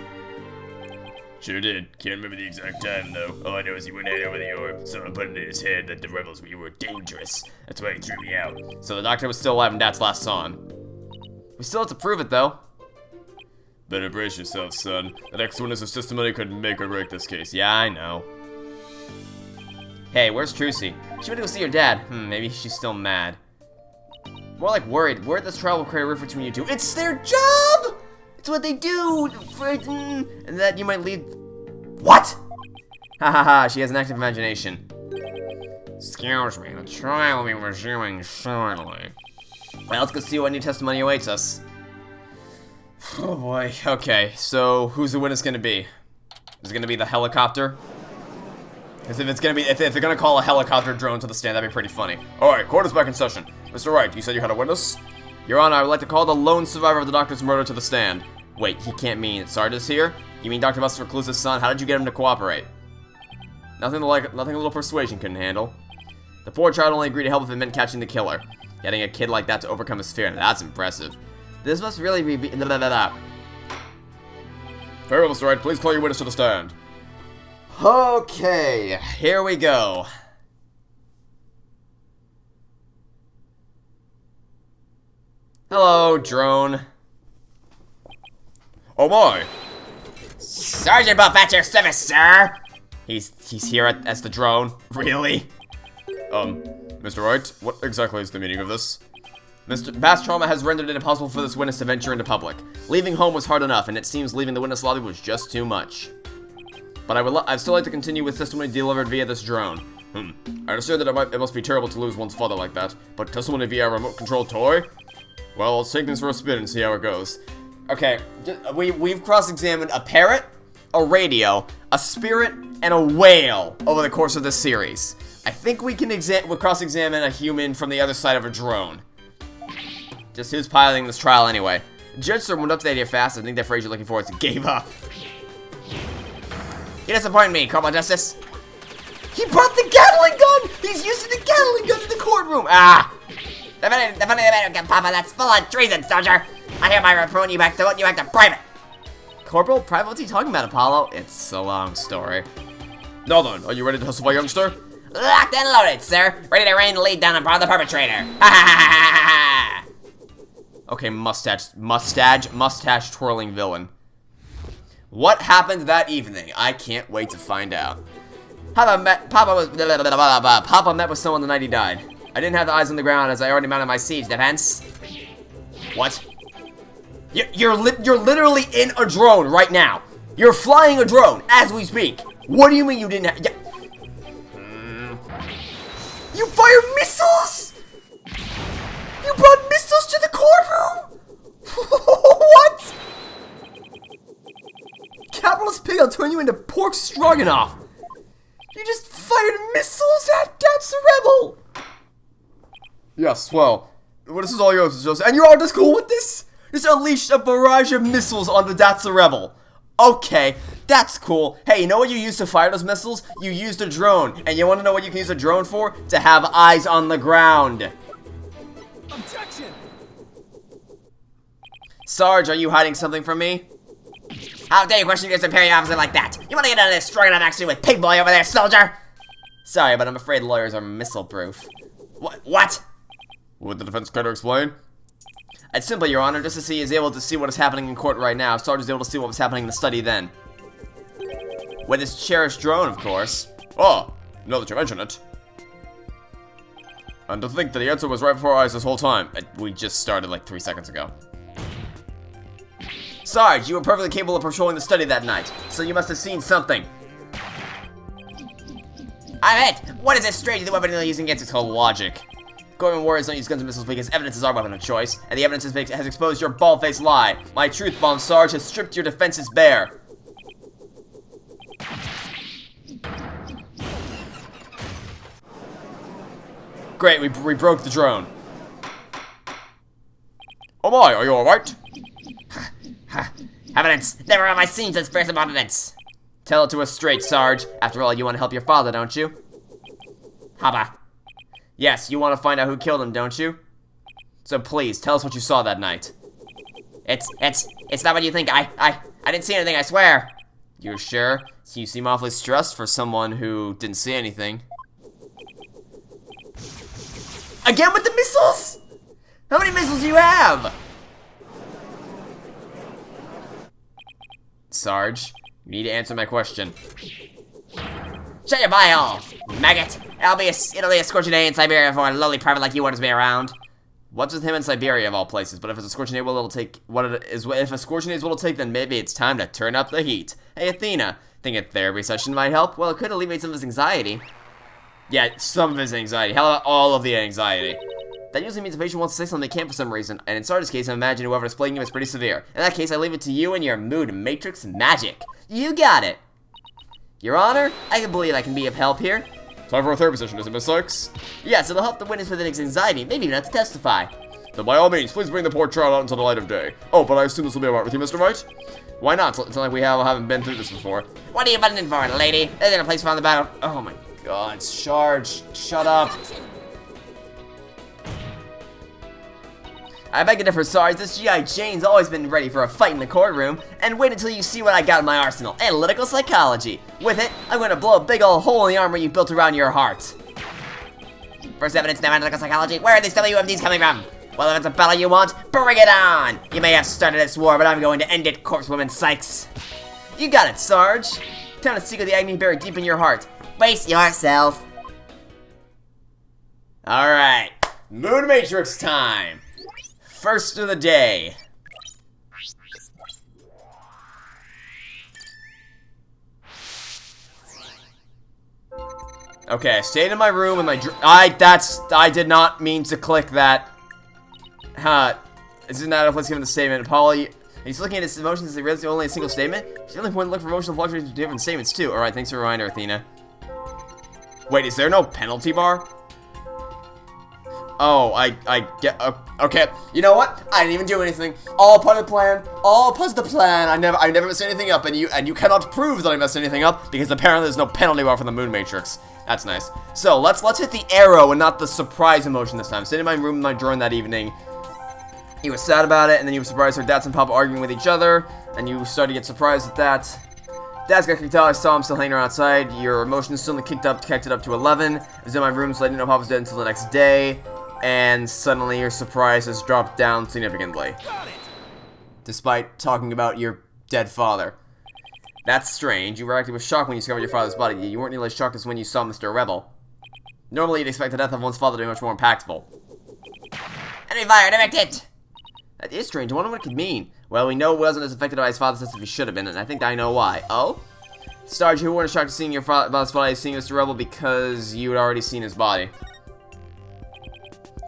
Sure did. Can't remember the exact time, though. All I know is he went over the orb. Someone put it in his head that the rebels were dangerous. That's why he threw me out. So the Doctor was still alive and Dad's last saw him. We still have to prove it, though. Better brace yourself, son. The next witness's testimony could make or break this case. Yeah, I know. Hey, where's Trucy? She went to go see her dad. Maybe she's still mad. More like worried. Where'd this travel create a rift between you two? It's their job! It's what they do! And that you might lead... What? Ha ha ha, she has an active imagination. Excuse me, the trial will be resuming shortly. Well, let's go see what new testimony awaits us. Oh boy, okay, so who's the witness gonna be? Is it gonna be the helicopter? Because if they're gonna call a helicopter drone to the stand, that'd be pretty funny. Alright, court is back in session. Mr. Wright, you said you had a witness? Your Honor, I would like to call the lone survivor of the Doctor's murder to the stand. Wait, he can't mean Sardis here? You mean Dr. Buster's reclusive son? How did you get him to cooperate? Nothing a little persuasion couldn't handle. The poor child only agreed to help if it meant catching the killer. Getting a kid like that to overcome his fear, that's impressive. This must really be... Very well, Mr. Wright, please call your witness to the stand. Okay, here we go. Hello, drone. Oh my! Sergeant Buff at your service, sir! He's here as the drone. Really? Mr. Wright, what exactly is the meaning of this? Past trauma has rendered it impossible for this witness to venture into public. Leaving home was hard enough, and it seems leaving the witness lobby was just too much. But I'd still like to continue with testimony delivered via this drone. I understand that it must be terrible to lose one's father like that, but testimony via a remote-controlled toy? Well, let's take things for a spin and see how it goes. Okay, we've cross-examined a parrot, a radio, a spirit, and a whale over the course of this series. I think we can cross-examine a human from the other side of a drone. Just who's piloting this trial anyway? Judge Sir went up to the idea fast. I think that phrase you're looking for is gave up. You disappoint me, Corporal Justice. He brought the Gatling gun! He's using the Gatling gun in the courtroom! Ah! Papa, that's full on treason, soldier! I hereby report you back to private! Corporal, private? What's he talking about, Apollo? It's a long story. Now then, are you ready to testify, youngster? Locked and loaded, sir. Ready to rain the lead down upon the perpetrator. Ha ha ha ha ha ha! Okay, mustache twirling villain. What happened that evening? I can't wait to find out. Papa met with someone the night he died. I didn't have the eyes on the ground as I already mounted my siege defense. What? You're literally in a drone right now. You're flying a drone as we speak. What do you mean you didn't have... You fired missiles? You brought missiles to the courtroom? What? Capitalist pig, I'll turn you into pork stroganoff. You just fired missiles at That's the Rebel. Yes, well, this is all yours, Joseph. And you're all just cool with this? Just unleashed a barrage of missiles on the That's the Rebel. Okay, that's cool. Hey, you know what you used to fire those missiles? You used a drone. And you want to know what you can use a drone for? To have eyes on the ground. Objection! Sarge, are you hiding something from me? How dare you question your superior officer like that? You want to get out of this strong enough action with Pig Boy over there, soldier? Sorry, but I'm afraid lawyers are missile-proof. What? Would the defense care to explain? It's simple, Your Honor, just as he is able to see what is happening in court right now, Sarge is able to see what was happening in the study then. With his cherished drone, of course. Oh, now that you mention it. And to think that the answer was right before our eyes this whole time. We just started like 3 seconds ago. Sarge, you were perfectly capable of patrolling the study that night, so you must have seen something. I bet. What is this strange the weapon You're using against it's called logic. Government warriors don't use guns and missiles because evidence is our weapon of choice, and the evidence has exposed your bald-faced lie. My truth bomb, Sarge, has stripped your defenses bare. Great, we broke the drone. Oh my, are you alright? Evidence. Never have I seen such fearsome evidence. Tell it to us straight, Sarge. After all, you want to help your father, don't you? Haba. Yes, you want to find out who killed him, don't you? So please, tell us what you saw that night. It's not what you think. I didn't see anything, I swear. You're sure? So you seem awfully stressed for someone who didn't see anything. Again with the missiles? How many missiles do you have? Sarge, you need to answer my question. Shut your bile, maggot. It'll be a scorching day in Siberia for a lowly private like you want to be around. What's with him in Siberia of all places? But if it's a scorching day, if a scorching day is what it'll take, then maybe it's time to turn up the heat. Hey, Athena, think a therapy session might help? Well, it could alleviate some of his anxiety. Yeah, some of his anxiety. How about all of the anxiety? That usually means a patient wants to say something they can't for some reason, and in Sarge's case, I imagine whoever is playing him is pretty severe. In that case, I leave it to you and your mood matrix magic. You got it. Your Honor, I can believe I can be of help here. Time for a therapy session, is it, Miss Sykes? Yes, it'll help the witness with his anxiety, maybe even not to testify. Then by all means, please bring the poor child out into the light of day. Oh, but I assume this will be alright with you, Mr. Wright? Why not? It's not like we haven't been through this before. What are you buttoning for, lady? There's in a place for the battle. Oh my god, Sarge, shut up. I beg to differ, Sarge. This G.I. Jane's always been ready for a fight in the courtroom. And wait until you see what I got in my arsenal. Analytical psychology. With it, I'm going to blow a big old hole in the armor you built around your heart. First evidence, now analytical psychology. Where are these WMDs coming from? Well, if it's a battle you want, bring it on! You may have started this war, but I'm going to end it, corpsewoman Sykes. You got it, Sarge. Time to seek out the agony buried deep in your heart. Brace yourself. Alright. Moon Matrix time. First of the day. Okay, I stayed in my room with my I did not mean to click that. Isn't that a place given the statement? Polly, he's looking at his emotions as he realizes only a single statement? It's the only point to look for emotional fluctuations in different statements too. Alright, thanks for the reminder, Athena. Wait, is there no penalty bar? Oh, I get, okay, you know what? I didn't even do anything. All part of the plan, all part of the plan. I never messed anything up, and you cannot prove that I messed anything up, because apparently there's no penalty bar for the Moon Matrix. That's nice. So, let's hit the arrow and not the surprise emotion this time. Sitting in my room with my drone that evening, he was sad about it, and then he was surprised her dads and Papa arguing with each other, and you started to get surprised at that. Dad's got kicked out, I saw him still hanging around outside. Your emotions still kicked it up to 11. I was in my room, so I didn't know Papa's dead until the next day. and suddenly your surprise has dropped down significantly. Got it. Despite talking about your dead father. That's strange. You reacted with shock when you discovered your father's body. You weren't nearly as shocked as when you saw Mr. Rebel. Normally, you'd expect the death of one's father to be much more impactful. Enemy fire, direct hit! That is strange. I wonder what it could mean. Well, we know he wasn't as affected by his father's death as he should have been, and I think I know why. Oh? Sarge, you weren't shocked to seeing your father's body, seeing Mr. Rebel because you had already seen his body.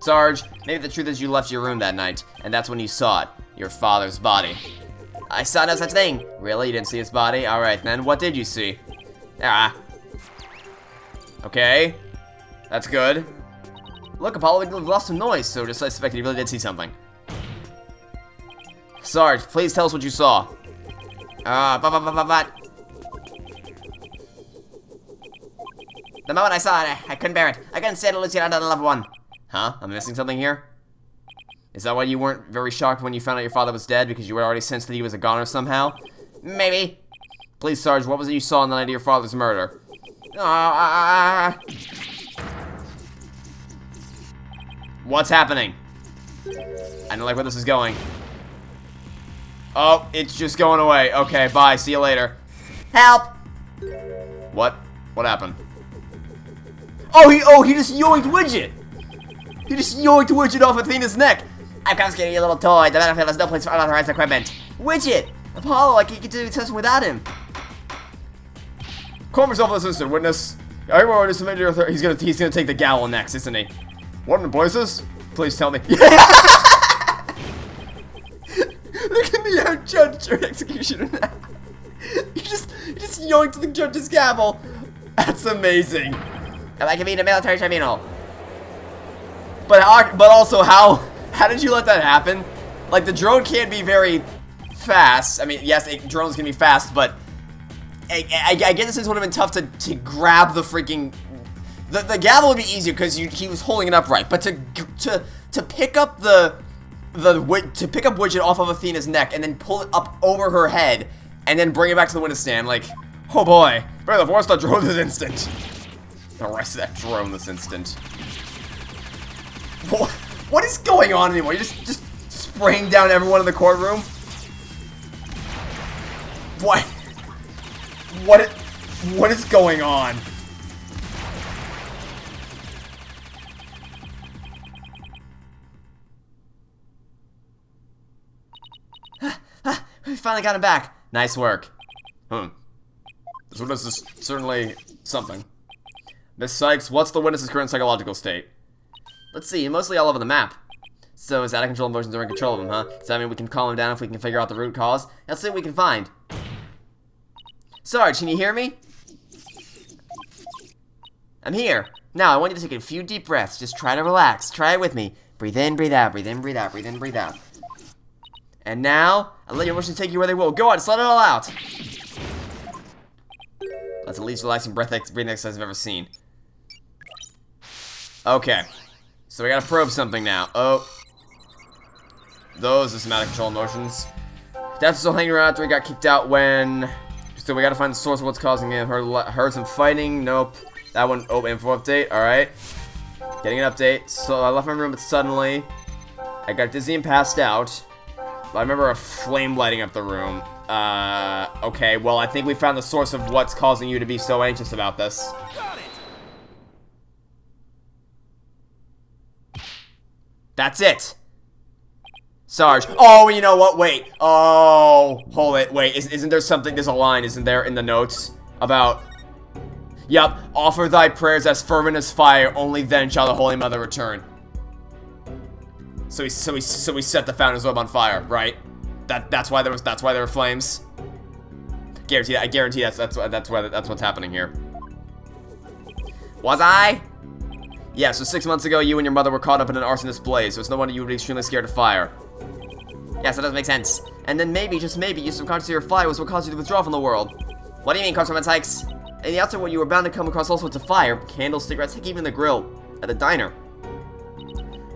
Sarge, maybe the truth is you left your room that night, and that's when you saw it. Your father's body. I saw no such thing. Really? You didn't see his body? Alright then, what did you see? Ah. Okay. That's good. Look, Apollo, we lost some noise, so just I suspected you really did see something. Sarge, please tell us what you saw. The moment I saw it, I couldn't bear it. I couldn't stand to lose you another loved one. Huh? I'm missing something here? Is that why you weren't very shocked when you found out your father was dead, because you had already sensed that he was a goner somehow? Maybe. Please, Sarge, what was it you saw on the night of your father's murder? What's happening? I don't like where this is going. Oh, it's just going away. Okay, bye. See you later. Help! What? What happened? Oh, he just yoinked Widget! He just yoinked Widget off Athena's neck! I'm confiscating your little toy. The battlefield has no place for unauthorized equipment. Widget! Apollo, I can't continue testing without him. Calm yourself this instant, witness. I already submitted your he's gonna take the gavel next, isn't he? What in places? Please tell me. Look at me out, judge or executioner now. You just yoinked the judge's gavel. That's amazing. I convene a military tribunal. But also how did you let that happen? Like, the drone can't be very fast. I mean, yes, drones can be fast, but I guess this would have been tough to grab the freaking. The gavel would be easier because he was holding it upright, but to pick up to pick up Widget off of Athena's neck and then pull it up over her head and then bring it back to the window stand, like, oh boy, better the force that drone this instant. Arrest that drone this instant. What is going on anymore? You're just spraying down everyone in the courtroom? What is going on? We finally got him back. Nice work. This witness is certainly something. Miss Sykes, what's the witness's current psychological state? Let's see, mostly all over the map. So his out-of-control emotions are in control of him, huh? Does that mean we can calm him down if we can figure out the root cause? Let's see what we can find. Sarge, can you hear me? I'm here. Now, I want you to take a few deep breaths. Just try to relax. Try it with me. Breathe in, breathe out, breathe in, breathe out, breathe in, breathe out. And now, I'll let your emotions take you where they will. Go on, just let it all out. That's the least relaxing breathing exercise I've ever seen. Okay. So we gotta probe something now. Oh. Those are some out-of-control emotions. Dad's still hanging around after he got kicked out when... So we gotta find the source of what's causing him. Heard some fighting. Nope. That one. Oh, info update. Alright. Getting an update. So I left my room, but suddenly I got dizzy and passed out. But I remember a flame lighting up the room. Okay. Well, I think we found the source of what's causing you to be so anxious about this. Got it. That's it. Sarge. Oh, you know what? Wait. Oh, hold it. Wait. Isn't there something? There's a line, isn't there, in the notes about? Yup. Offer thy prayers as fervent as fire. Only then shall the Holy Mother return. So we set the fountain's web on fire, right? That's why there were flames. I guarantee that's what's happening here. Was I? Yeah, so 6 months ago, you and your mother were caught up in an arsonist blaze, so it's no wonder you would be extremely scared of fire. Yes, that does make sense. And then maybe, just maybe, you subconsciously your fire was what caused you to withdraw from the world. What do you mean, Constable Sykes? In the outside world, you were bound to come across all sorts of fire, candles, cigarettes, heck, even the grill at the diner.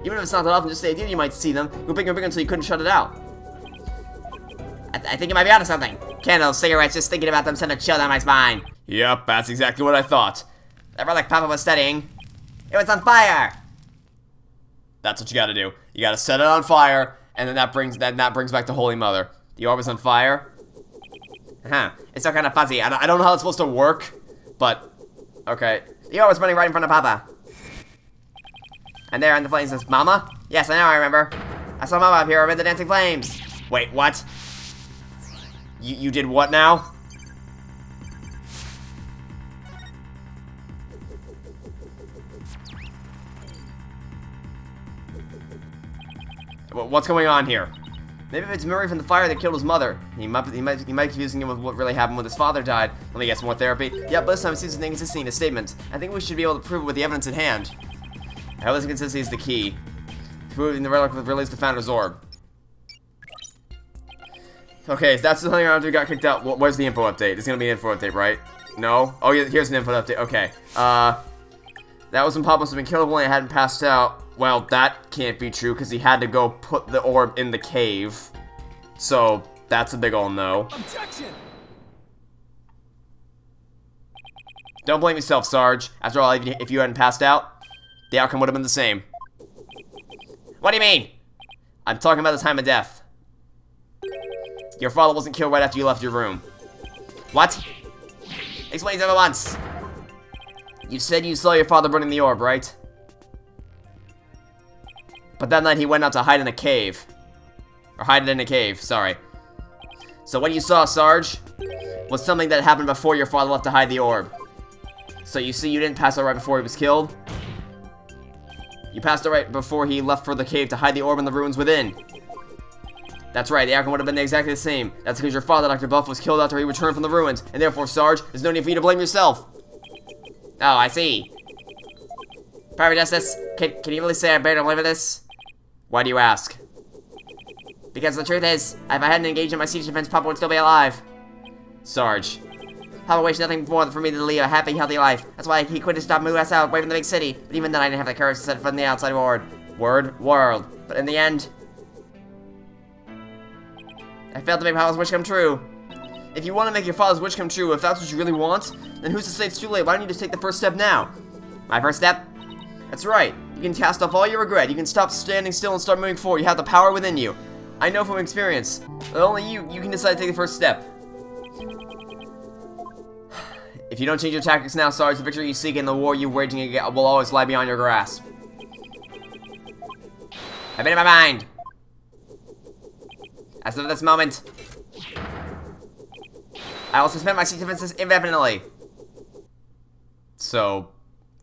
Even if it's not that often, just the idea you might see them, go bigger and bigger until you couldn't shut it out. I think you might be onto something. Candles, cigarettes, just thinking about them send a chill down my spine. Yep, that's exactly what I thought. That relic Papa was studying. It was on fire! That's what you gotta do. You gotta set it on fire, and then that brings back the Holy Mother. The orb is on fire. It's still kind of fuzzy. I don't know how it's supposed to work, but okay. The orb is running right in front of Papa. And there in the flames says, Mama? Yes, I know, I remember. I saw Mama up here amid the dancing flames. Wait, what? You did what now? What's going on here? Maybe if it's memory from the fire that killed his mother. He might be confusing him with what really happened when his father died. Let me get some more therapy. Yeah, but this time it seems inconsistent in his statement. I think we should be able to prove it with the evidence at hand. I hope this inconsistency is the key. Proving the relic with release the Founder's Orb. Okay, so that's the thing around we got kicked out. Where's the info update? It's gonna be an info update, right? No? Oh, yeah, here's an info update. Okay. That was when Papa must have been killable and hadn't passed out. Well, that can't be true because he had to go put the orb in the cave. So, that's a big ol' no. Objection! Don't blame yourself, Sarge. After all, if you hadn't passed out, the outcome would have been the same. What do you mean? I'm talking about the time of death. Your father wasn't killed right after you left your room. What? Explain it at once. You said you saw your father burning the orb, right? But that night he went out to hide in a cave. Or hide it in a cave, sorry. So what you saw, Sarge, was something that happened before your father left to hide the orb. So you see you didn't pass out right before he was killed? You passed out right before he left for the cave to hide the orb in the ruins within. That's right, the outcome would have been exactly the same. That's because your father, Dr. Buff, was killed after he returned from the ruins. And therefore, Sarge, there's no need for you to blame yourself. Oh, I see. Private Justice, can you really say I bear no blame for this? Why do you ask? Because the truth is, if I hadn't engaged in my siege defense, Papa would still be alive. Sarge. Papa wished nothing more than for me to lead a happy, healthy life. That's why he quit to stop moving us out away from the big city. But even then, I didn't have the courage to set foot in the outside world. But in the end, I failed to make Papa's wish come true. If you want to make your father's wish come true, if that's what you really want, then who's to say it's too late? Why don't you just take the first step now? My first step? That's right. You can cast off all your regret. You can stop standing still and start moving forward. You have the power within you. I know from experience. But only you can decide to take the first step. If you don't change your tactics now, Sarge, the victory you seek in the war you're waging will always lie beyond your grasp. I've made up my mind. As of this moment, I will suspend my siege defenses indefinitely. So,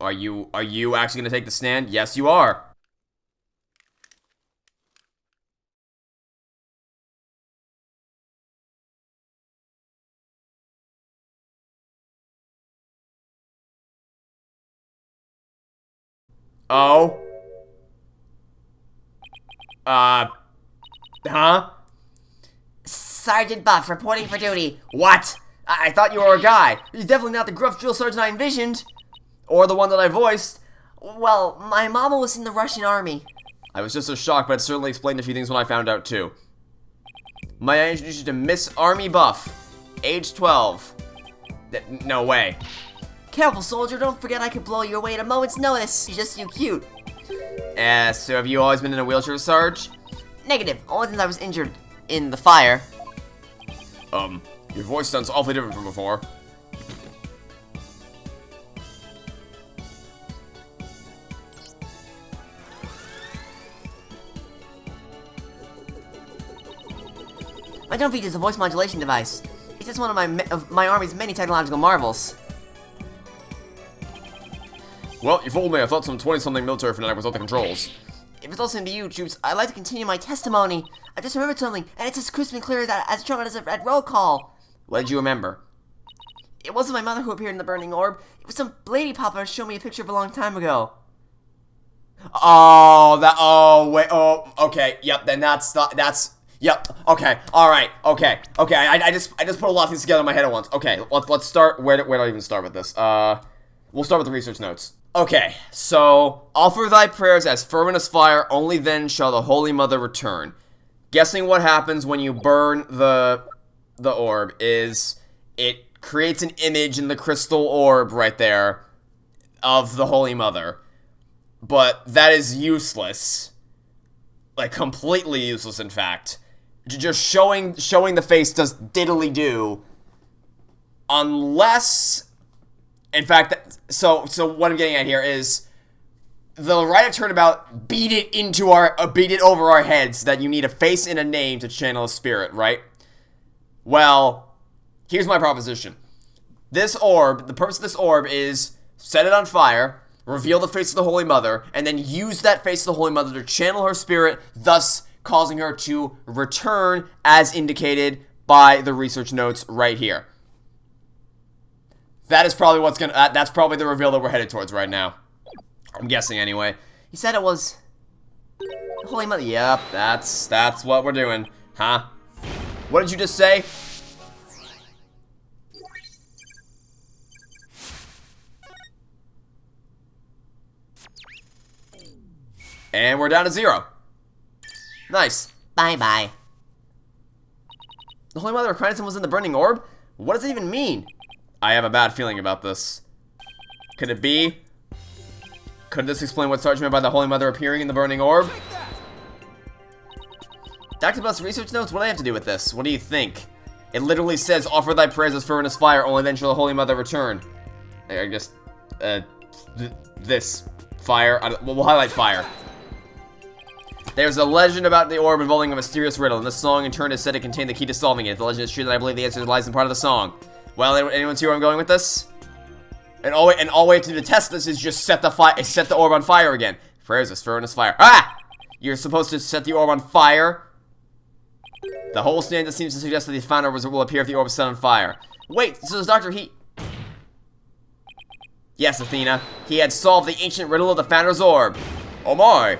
are you actually gonna take the stand? Yes, you are. Oh. Huh? Sergeant Buff reporting for duty. What? I thought you were a guy. He's definitely not the gruff drill sergeant I envisioned. Or the one that I voiced. Well, my mama was in the Russian army. I was just so shocked, but it certainly explained a few things when I found out, too. May I introduce you to Miss Army Buff, age 12. No way. Careful, soldier. Don't forget I could blow you away at a moment's notice. She's just too cute. So have you always been in a wheelchair, Sarge? Negative. Only since I was injured in the fire. Your voice sounds awfully different from before. My dome features a voice modulation device. It's just one of my army's many technological marvels. Well, you fooled me. I thought some 20-something military fanatic was at the controls. If it's all the same to you, troops, I'd like to continue my testimony. I just remembered something, and it's as crisp and clear as trumpeted at roll call. What did you remember? It wasn't my mother who appeared in the burning orb. It was some lady Papa showed me a picture of a long time ago. Okay, yep, then yep, okay, alright, okay, I just put a lot of things together in my head at once. Okay, let's start, where do I even start with this? We'll start with the research notes. Okay, so, offer thy prayers as fervent as fire, only then shall the Holy Mother return. Guessing what happens when you burn the orb is, it creates an image in the crystal orb right there of the Holy Mother. But that is useless. Like, completely useless, in fact. Just showing the face does diddly-do. Unless... In fact, so what I'm getting at here is... The Write of Turnabout beat it over our heads that you need a face and a name to channel a spirit, right? Well, here's my proposition. This orb, the purpose of this orb is set it on fire, reveal the face of the Holy Mother, and then use that face of the Holy Mother to channel her spirit, thus causing her to return as indicated by the research notes right here. That is probably that's probably the reveal that we're headed towards right now. I'm guessing anyway. He said it was the Holy Mother. Yep, that's what we're doing. Huh? What did you just say? And we're down to 0. Nice. Bye-bye. The Holy Mother of Christ was in the burning orb? What does it even mean? I have a bad feeling about this. Could it be? Could this explain what Sarge meant by the Holy Mother appearing in the burning orb? Dr. Bus research notes? What do I have to do with this? What do you think? It literally says, offer thy prayers as furnace fire, only then shall the Holy Mother return. I guess, this. Fire. We'll highlight fire. There's a legend about the orb involving a mysterious riddle, and this song in turn is said to contain the key to solving it. If the legend is true, then I believe the answer lies in part of the song. Well, anyone see where I'm going with this? And all we have to do to test this is just set the orb on fire again. Prayers as furnace fire. Ah! You're supposed to set the orb on fire. The whole stanza seems to suggest that the founder will appear if the orb is set on fire. Wait, so is Dr. He... Yes, Athena. He had solved the ancient riddle of the founder's orb. Oh my!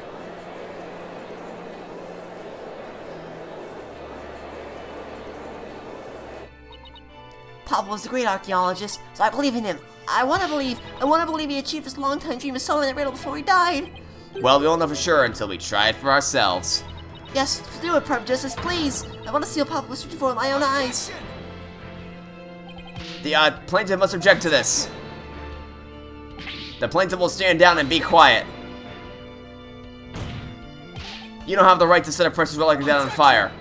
Papa was a great archaeologist, so I believe in him. I want to believe he achieved his long-time dream of solving the riddle before he died. Well, we won't know for sure until we try it for ourselves. Yes, do it, Private Justice, please. I want to see what Papa was searching for with my own eyes. The plaintiff must object to this. The plaintiff will stand down and be quiet. You don't have the right to set a precious relic down on fire.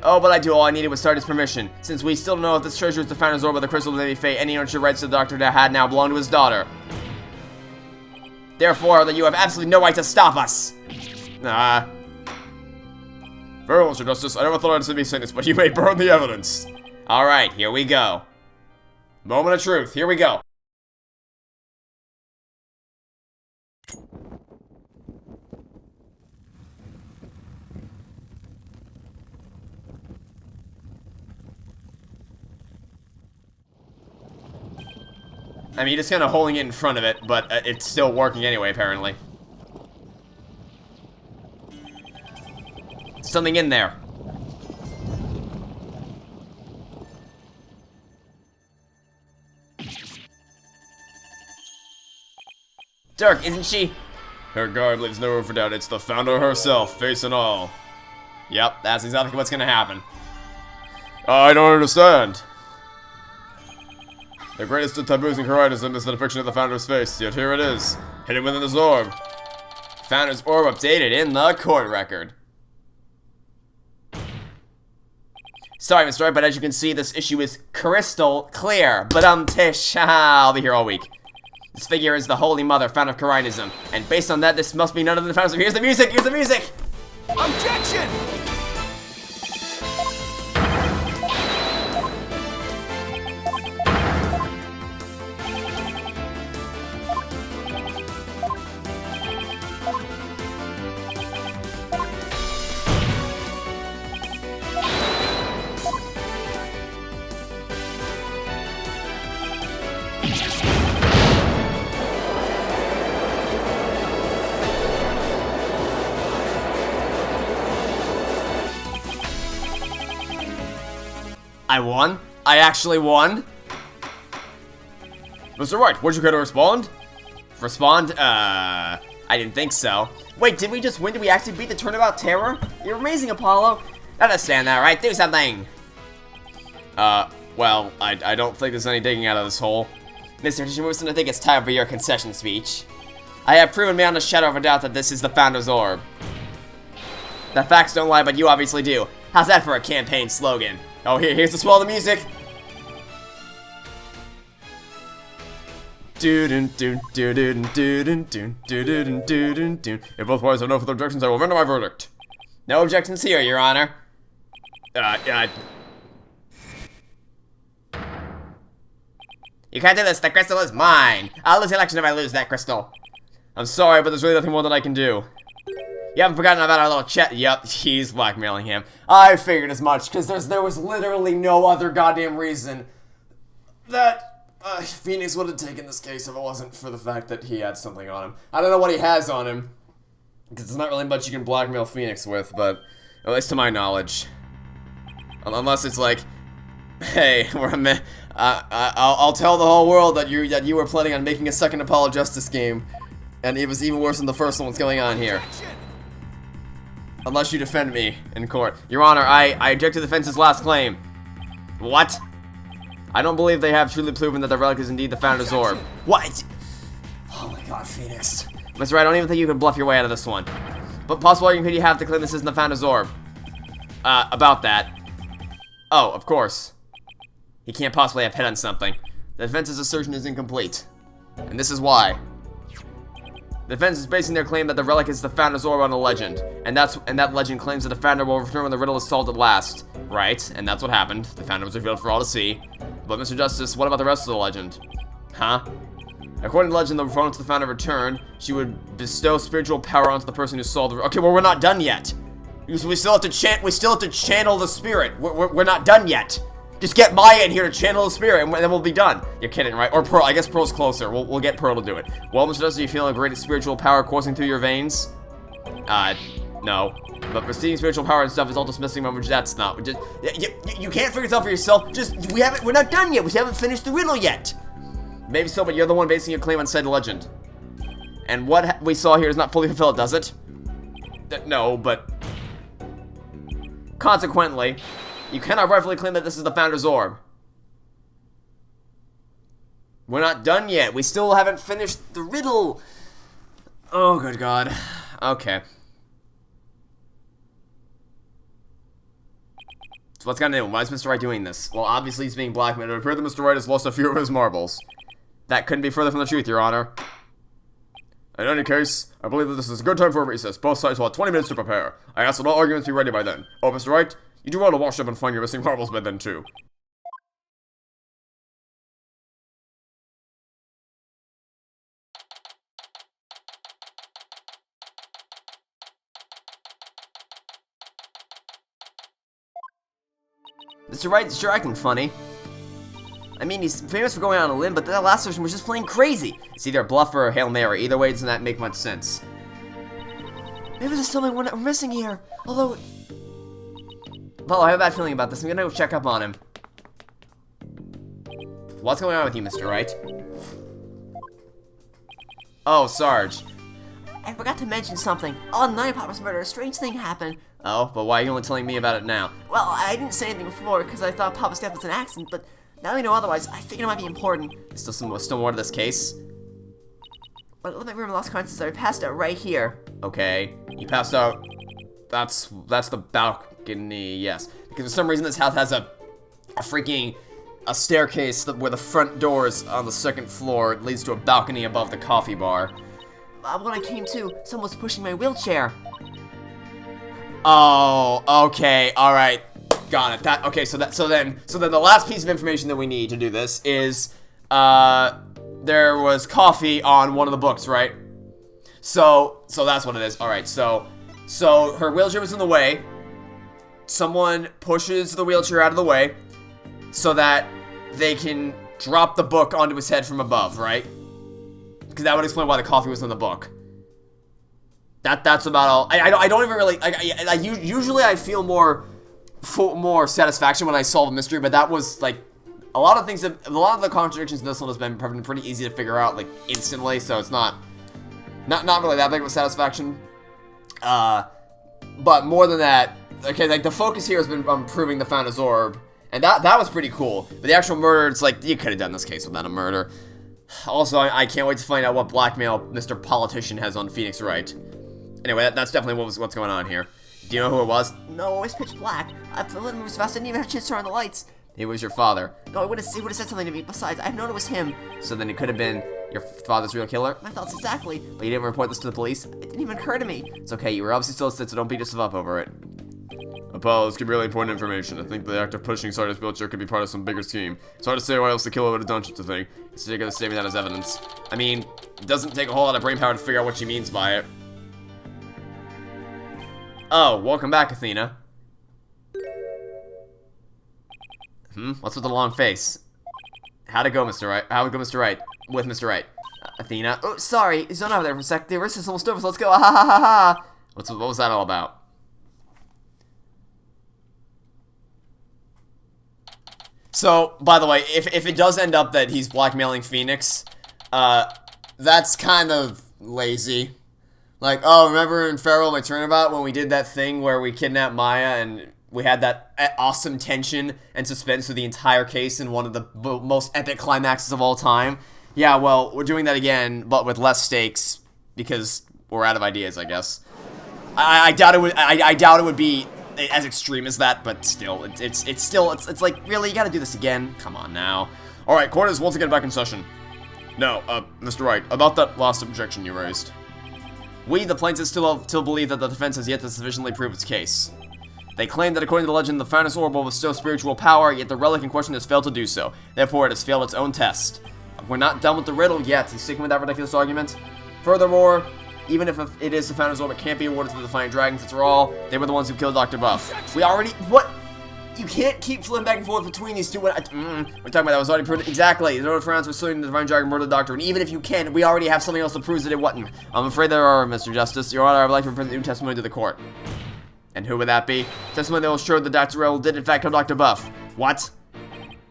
Oh, but I do. All I needed was Stardust's permission. Since we still don't know if this treasure is the founder's orb or the crystal of the fate, any ownership rights to the doctor that had now belong to his daughter. Therefore, that you have absolutely no right to stop us. Very well, Mr. Justice. I never thought I'd be saying this, but you may burn the evidence. Alright, here we go. Moment of truth. Here we go. I mean, just kind of holding it in front of it, but it's still working anyway, apparently. Something in there. Dirk, isn't she? Her guard leaves no room for doubt. It's the founder herself, face and all. Yep, that's exactly what's gonna happen. I don't understand. The greatest of taboos in Karaidism is the depiction of the founder's face, yet here it is, hidden within this orb. Founder's orb updated in the court record. Sorry, Mr. Wright, but as you can see, this issue is crystal clear. But Tish, I'll be here all week. This figure is the Holy Mother, founder of Karaidism, and based on that, this must be none of the founders. Here's the music! Here's the music! Objection! I won? I actually won? Mr. Wright, would you care to respond? Respond? I didn't think so. Wait, did we just win? Did we actually beat the Turnabout Terror? You're amazing, Apollo. I understand that, right? Do something. Well, I don't think there's any digging out of this hole. Mr. Tishimusen, I think it's time for your concession speech. I have proven beyond a shadow of a doubt that this is the Founder's Orb. The facts don't lie, but you obviously do. How's that for a campaign slogan? Oh, here's the swell of the music. If both parties have no further objections, I will render my verdict. No objections here, Your Honor. You can't do this. The crystal is mine. I'll lose the election if I lose that crystal. I'm sorry, but there's really nothing more that I can do. You haven't forgotten about our little chat. Yep, he's blackmailing him. I figured as much, because there was literally no other goddamn reason that Phoenix would have taken this case if it wasn't for the fact that he had something on him. I don't know what he has on him, because there's not really much you can blackmail Phoenix with, but at least to my knowledge. Unless it's like, hey, I'll tell the whole world that you were planning on making a second Apollo Justice game, and it was even worse than the first one. What's going on here? Unless you defend me in court. Your Honor, I object to the defense's last claim. What? I don't believe they have truly proven that the relic is indeed the Founder's Orb. What? Oh my god, Phoenix. Mr. Wright, I don't even think you can bluff your way out of this one. But possible argument you have to claim this isn't the Founder's Orb. About that. Oh, of course. He can't possibly have hit on something. The defense's assertion is incomplete. And this is why. The defense is basing their claim that the relic is the Founder's Orb on a legend, and that legend claims that the Founder will return when the riddle is solved at last. Right, and that's what happened. The Founder was revealed for all to see. But Mr. Justice, what about the rest of the legend? Huh? According to legend, the once the Founder returned, she would bestow spiritual power onto the person who solved the. Okay, well we're not done yet. We still have to channel the spirit. We're not done yet. Just get Maya in here to channel the spirit, and then we'll be done. You're kidding, right? Or Pearl. I guess Pearl's closer. We'll get Pearl to do it. Well, Mr. Dusty, you feel a great spiritual power coursing through your veins? No. But receiving spiritual power and stuff is all just missing moment. That's not. Just, you can't figure it out for yourself. We're not done yet. We haven't finished the riddle yet. Maybe so, but you're the one basing your claim on said legend. And what we saw here is not fully fulfilled, does it? No, but consequently, you cannot rightfully claim that this is the Founder's Orb. We're not done yet. We still haven't finished the riddle. Oh, good God. Okay. So what's gonna do? Why is Mr. Wright doing this? Well, obviously he's being blackmailed. It would appear that Mr. Wright has lost a few of his marbles. That couldn't be further from the truth, Your Honor. In any case, I believe that this is a good time for a recess. Both sides will have 20 minutes to prepare. I ask that all arguments be ready by then. Oh, Mr. Wright, you do well to wash up and find your missing marbles by then, too. Mr. Wright is sure acting funny. I mean, he's famous for going on a limb, but that last version was just plain crazy. It's either a bluff or a Hail Mary. Either way, does not make much sense. Maybe there's something we're missing here. Although... Well, I have a bad feeling about this. I'm gonna go check up on him. What's going on with you, Mr. Wright? Oh, Sarge. I forgot to mention something. On Night Papa's murder, a strange thing happened. Oh, but why are you only telling me about it now? Well, I didn't say anything before because I thought Papa's death was an accident, but now we know otherwise. I figured it might be important. Still more to this case? But let me remember lost consciousness. I passed out right here. Okay, you passed out. That's the balcony, yes. Because for some reason this house has a staircase where the front door is on the second floor. It leads to a balcony above the coffee bar. When I came to, someone was pushing my wheelchair. Oh, okay, all right, got it. Okay, so then the last piece of information that we need to do this is, there was coffee on one of the books, right? So that's what it is. All right, so her wheelchair was in the way. Someone pushes the wheelchair out of the way so that they can drop the book onto his head from above, right? Because that would explain why the coffee was in the book. That's about all. I don't even really. Usually I feel more satisfaction when I solve a mystery, but that was like a lot of the contradictions in this one has been pretty easy to figure out like instantly. So it's not really that big of a satisfaction. But more than that, okay, like the focus here has been on proving the Founder's Orb, and that was pretty cool. But the actual murder, it's like you could have done this case without a murder. Also, I can't wait to find out what blackmail Mr. Politician has on Phoenix Wright. Anyway, that's definitely what's going on here. Do you know who it was? No, it was pitch black. I let him move fast. I didn't even have a chance to turn on the lights. It was your father. No, he would have said something to me. Besides, I've known it was him. So then it could have been your father's real killer? My thoughts exactly. But you didn't report this to the police? It didn't even occur to me. It's okay, you were obviously still asleep, so don't beat yourself up over it. Apollo, this could be really important information. I think the act of pushing Sardis wheelchair could be part of some bigger scheme. It's hard to say why else the killer would have done such a thing. So you're gonna save me that as evidence. I mean, it doesn't take a whole lot of brain power to figure out what she means by it. Oh, welcome back, Athena. What's with the long face? How'd it go, Mr. Wright? How'd it go, Mr. Wright? With Mr. Wright. Athena. Oh, sorry. Zone over there for a sec. The wrist is almost over, so let's go. Ha ha ha ha. What was that all about? So, by the way, if it does end up that he's blackmailing Phoenix, that's kind of lazy. Like, oh, remember in Pharaohs my Turnabout when we did that thing where we kidnapped Maya and we had that awesome tension and suspense through the entire case in one of the most epic climaxes of all time? Yeah, well, we're doing that again, but with less stakes because we're out of ideas, I guess. I doubt it would. I doubt it would be as extreme as that, but still, it's like, really, you gotta do this again? Come on now. Alright, court is once again back in session. Now, Mr. Wright, about that last objection you raised. We, the plaintiffs, still believe that the defense has yet to sufficiently prove its case. They claim that according to the legend, the Phoenix Orb will bestow spiritual power, yet the relic in question has failed to do so. Therefore, it has failed its own test. We're not done with the riddle yet. He's sticking with that ridiculous argument. Furthermore, even if it is the Phoenix Orb, it can't be awarded to the Defiant Dragons. After all, they were the ones who killed Dr. Buff. We already... What? You can't keep flipping back and forth between these two. We're talking about that was already proved. Exactly. In order for us to assume the Divine Dragon murdered the Doctor, and even if you can, we already have something else that proves that it wasn't. I'm afraid there are, Mr. Justice. Your Honor, I would like to present new testimony to the court. And who would that be? Testimony that will show that Dr. Riddle did in fact kill Dr. Buff. What?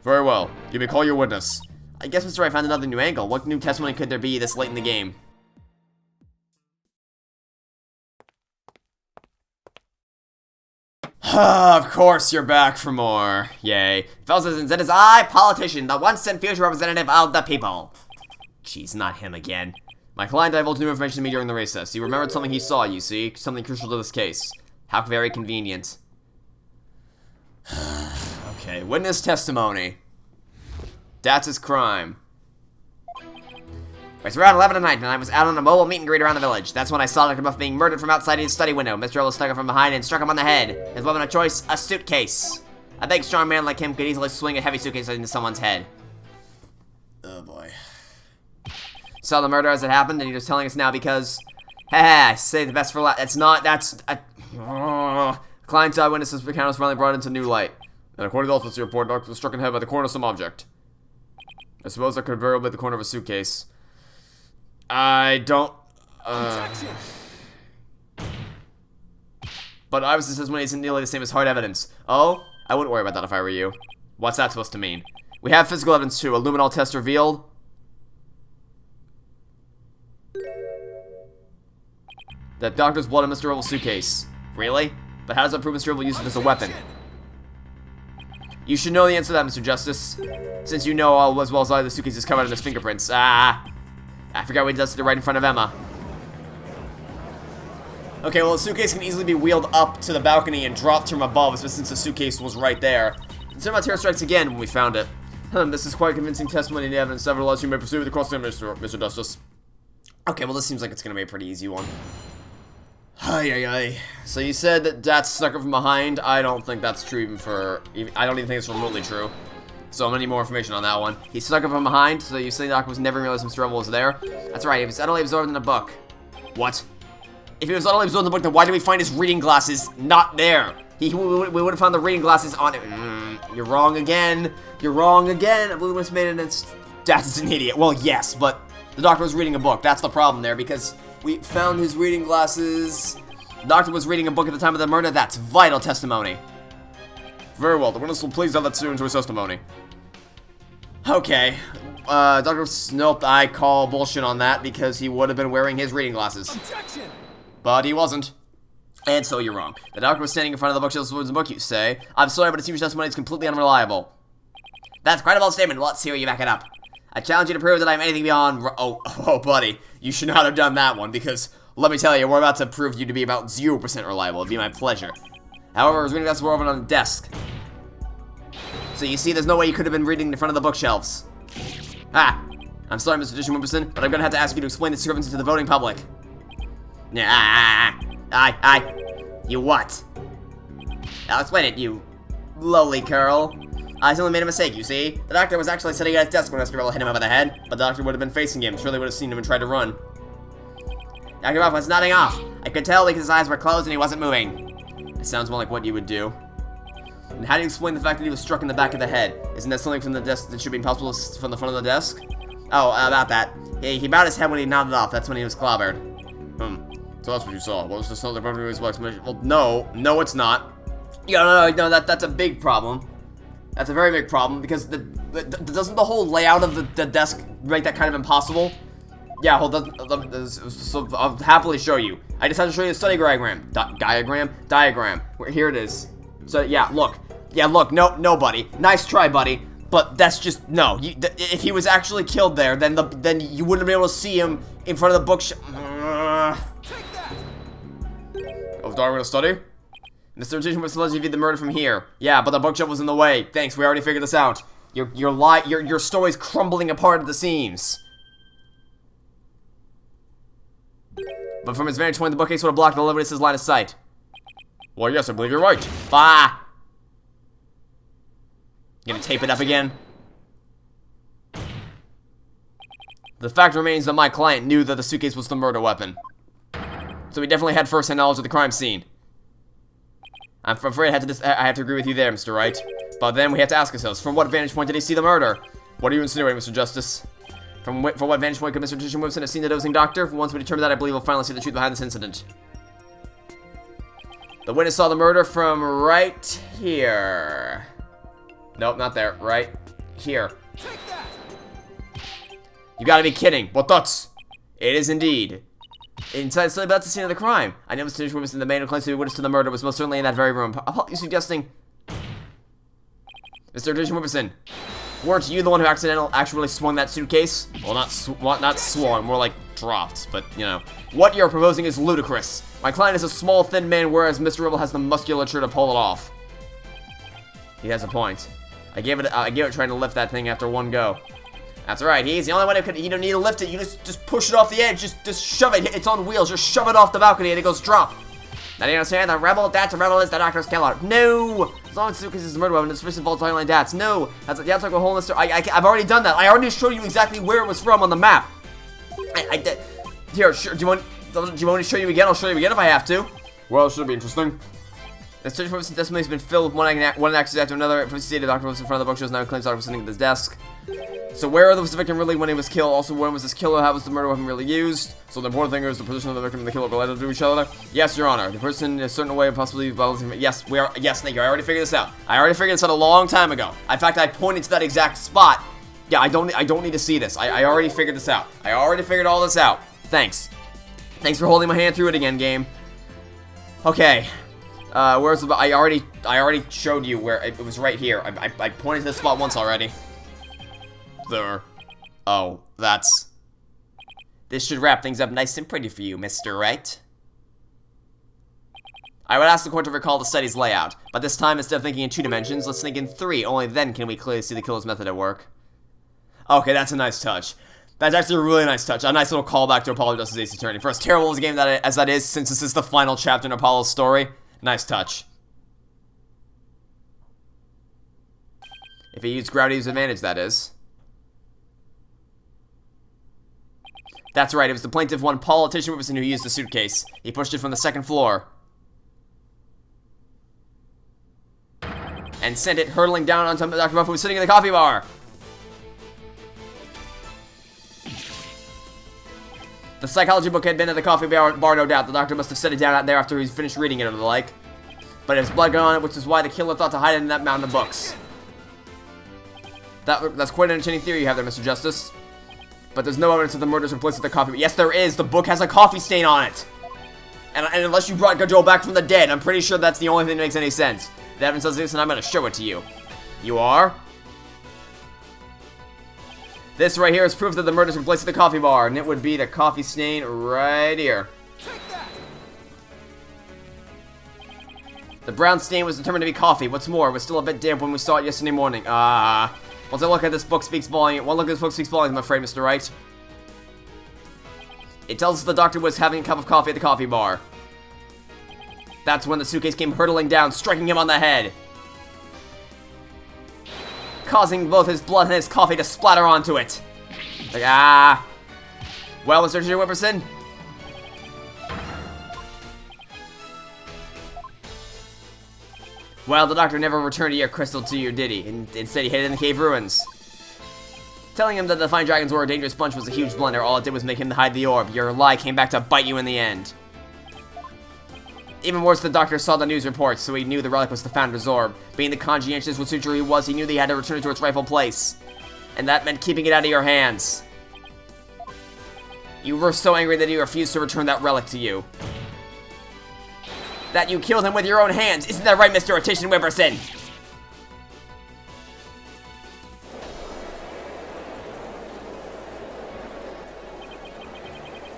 Very well. You may call your witness. I guess Mr. Wright found another new angle. What new testimony could there be this late in the game? Of course you're back for more. Yay. Fellow citizens, it is I, Politician, the once and future representative of the people. Jeez, not him again. My client divulged new information to me during the recess. He remembered something he saw, you see. Something crucial to this case. How very convenient. Okay, witness testimony. That's his crime. It's around 11 at night, and I was out on a mobile meet and greet around the village. That's when I saw Dr. Buff being murdered from outside his study window. Mr. Riddle stuck him from behind and struck him on the head. His weapon of choice, a suitcase. A big, strong man like him could easily swing a heavy suitcase into someone's head. Oh boy. Saw the murder as it happened, and you're just telling us now because... Haha, say the best for last. Client's eyewitnesses account was finally brought into new light. And according to the autopsy report, Doctor was struck in the head by the corner of some object. I suppose that could very well be the corner of a suitcase. I don't... Objection! But eyewitness testimony isn't nearly the same as hard evidence. Oh? I wouldn't worry about that if I were you. What's that supposed to mean? We have physical evidence too. A luminol test revealed... that Doctor's blood in Mr. Riddle's suitcase. Really? But how does that prove Mr. Riddle used it as a weapon? You should know the answer to that, Mr. Justice. Since you know all as well as I, the suitcase is covered in his fingerprints. I forgot what he does to it right in front of Emma. Okay, well, the suitcase can easily be wheeled up to the balcony and dropped from above, since the suitcase was right there. The cinema terror strikes again when we found it. This is quite convincing testimony and evidence. Nevertheless, you may proceed with the cross Mr. Justice. Okay, well, this seems like it's gonna be a pretty easy one. So you said that Dad stuck her from behind. I don't think that's true I don't even think it's remotely true. So I'm gonna need more information on that one. He stuck her from behind, so you say Doc was never realized Mr. Riddle was there? That's right, he was utterly absorbed in the book. What? If he was utterly absorbed in the book, then why did we find his reading glasses not there? We would have found the reading glasses on it. You're wrong again. You're wrong again. I believe we made it. Dad's an idiot. Well, yes, but the Doctor was reading a book. That's the problem there, because we found his reading glasses. The Doctor was reading a book at the time of the murder. That's vital testimony. Very well, the witness will please add that soon to his testimony. Okay. Nope, I call bullshit on that because he would have been wearing his reading glasses. Objection! But he wasn't. And so you're wrong. The Doctor was standing in front of the bookshelf with the book, you say. I'm sorry, but it seems your testimony is completely unreliable. That's quite a bold statement. Well, let's see where you back it up. I challenge you to prove that I'm anything beyond... Oh, buddy. You should not have done that one, because, let me tell you, we're about to prove you to be about 0% reliable. It'd be my pleasure. However, I was reading this were over on the desk. So you see, there's no way you could have been reading in front of the bookshelves. Ah! I'm sorry, Mr. Tradition Wimperson, but I'm gonna have to ask you to explain the discrepancy to the voting public. You what? I'll explain it, you lowly curl. I only made a mistake, you see? The doctor was actually sitting at his desk when Mr. Riddle hit him over the head, but the doctor would have been facing him. Surely would have seen him and tried to run. Dr. Ruff was nodding off. I could tell because his eyes were closed and he wasn't moving. It sounds more like what you would do. And how do you explain the fact that he was struck in the back of the head? Isn't that something from the desk that should be impossible from the front of the desk? Oh, about that. He bowed his head when he nodded off. That's when he was clobbered. So that's what you saw. What was the sound of the explanation? Well, no, it's not. No, that's a big problem. That's a very big problem because doesn't the whole layout of the desk make that kind of impossible? Yeah, so I'll happily show you. I just have to show you the study diagram. Diagram. Here it is. So yeah, look, no, buddy. Nice try, buddy. But that's just no. If he was actually killed there, then you wouldn't be able to see him in front of the bookshelf. Of Darwin a study? Mr. Magician was supposed to view the murder from here. Yeah, but the bookshelf was in the way. Thanks, we already figured this out. Your story's crumbling apart at the seams. But from his vantage point, the bookcase would have blocked the witness's line of sight. Well, yes, I believe you're right. Bah! You gonna tape it up again? The fact remains that my client knew that the suitcase was the murder weapon. So he definitely had first-hand knowledge of the crime scene. I'm afraid I have to agree with you there, Mr. Wright. But then we have to ask ourselves, from what vantage point did he see the murder? What are you insinuating, Mr. Justice? From what vantage point could Mr. Tradition Wimperson have seen the dozing doctor? Once we determine that, I believe we'll finally see the truth behind this incident. The witness saw the murder from right here. Nope, not there. Right here. You gotta be kidding. What that's? It is indeed. Inside, still about the scene of the crime. I know Mr. Tradition Wimperson, the man who claims to be witness to the murder, was most certainly in that very room. You're suggesting... Mr. Tradition Wimperson, weren't you the one who actually swung that suitcase? Well, not swung, more like dropped, but, you know. What you're proposing is ludicrous. My client is a small, thin man, whereas Mr. Riddle has the musculature to pull it off. He has a point. I gave it trying to lift that thing after one go. That's right, he's the only one who could, you don't need to lift it, you just push it off the edge, just shove it, it's on wheels, just shove it off the balcony and it goes drop. Now do you understand? The rebel is the doctor's killer. No! As long as the suitcase is the murder weapon, it's sufficient fault like that. No! That's the outside of a whole Mr. I've already done that. I already showed you exactly where it was from on the map. Here, sure, do you want me to show you again? I'll show you again if I have to. Well, it should be interesting. The search for testimony has been filled with one accident after another. If we see the doctor was in front of the bookshelves, now he claims the doctor was sitting at his desk. So where was the victim really when he was killed? Also, when was this killer? How was the murder weapon really used? So the important thing is the position of the victim and the killer related to each other. Yes, Your Honor. The person in a certain way possibly yes, we are. Yes, thank you. I already figured this out. I already figured this out a long time ago. In fact, I pointed to that exact spot. Yeah, I don't need to see this. I already figured this out. I already figured all this out. Thanks. Thanks for holding my hand through it again, game. Okay. Where's the? I already showed you where it was right here. I pointed to this spot once already. There. Oh, that's... This should wrap things up nice and pretty for you, Mr. Wright. I would ask the court to recall the study's layout, but this time, instead of thinking in 2 dimensions, let's think in 3. Only then can we clearly see the killer's method at work. Okay, that's a nice touch. That's actually a really nice touch. A nice little callback to Apollo Justice Ace Attorney. For as terrible as a game as that is, since this is the final chapter in Apollo's story, nice touch. If he used gravity's advantage, that is. That's right, it was the plaintiff, one politician Wimperson, who used the suitcase. He pushed it from the 2nd floor. And sent it hurtling down onto Dr. Buff, who was sitting in the coffee bar. The psychology book had been at the coffee bar, no doubt. The doctor must have set it down out there after he finished reading it or the like. But it has blood going on it, which is why the killer thought to hide it in that mountain of books. That's quite an entertaining theory you have there, Mr. Justice. But there's no evidence of the murders were placed at the coffee. Yes, there is. The book has a coffee stain on it. And unless you brought Gojo back from the dead, I'm pretty sure that's the only thing that makes any sense. The evidence does this, and I'm going to show it to you. You are? This right here is proof that the murder took place at the coffee bar, and it would be the coffee stain right here. Take that! The brown stain was determined to be coffee. What's more, it was still a bit damp when we saw it yesterday morning. Once I look at this book speaks volumes. One look at this book speaks volumes, I'm afraid, Mr. Wright. It tells us the doctor was having a cup of coffee at the coffee bar. That's when the suitcase came hurtling down, striking him on the head, causing both his blood and his coffee to splatter onto it. Like, well, Mr. J. Whipperson? Well, the doctor never returned your crystal to you, did he? Instead, he hid it in the cave ruins. Telling him that the fine dragons were a dangerous bunch was a huge blunder. All it did was make him hide the orb. Your lie came back to bite you in the end. Even worse, the doctor saw the news reports, so he knew the relic was the Founder's orb. Being the conscientious researcher he was, he knew that he had to return it to its rightful place. And that meant keeping it out of your hands. You were so angry that he refused to return that relic to you. That you killed him with your own hands. Isn't that right, Mr. Attention Whipperson?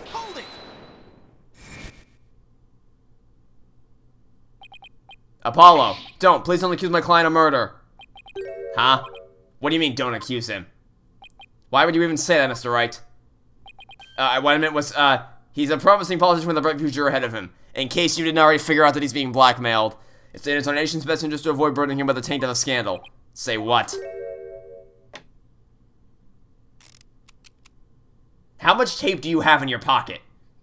Hold it! Apollo, don't. Please don't accuse my client of murder. Huh? What do you mean, don't accuse him? Why would you even say that, Mr. Wright? What I meant was, he's a promising politician with a bright future ahead of him. In case you didn't already figure out that he's being blackmailed. It's in our nation's best interest to avoid burdening him with the taint of a scandal. Say what? How much tape do you have in your pocket?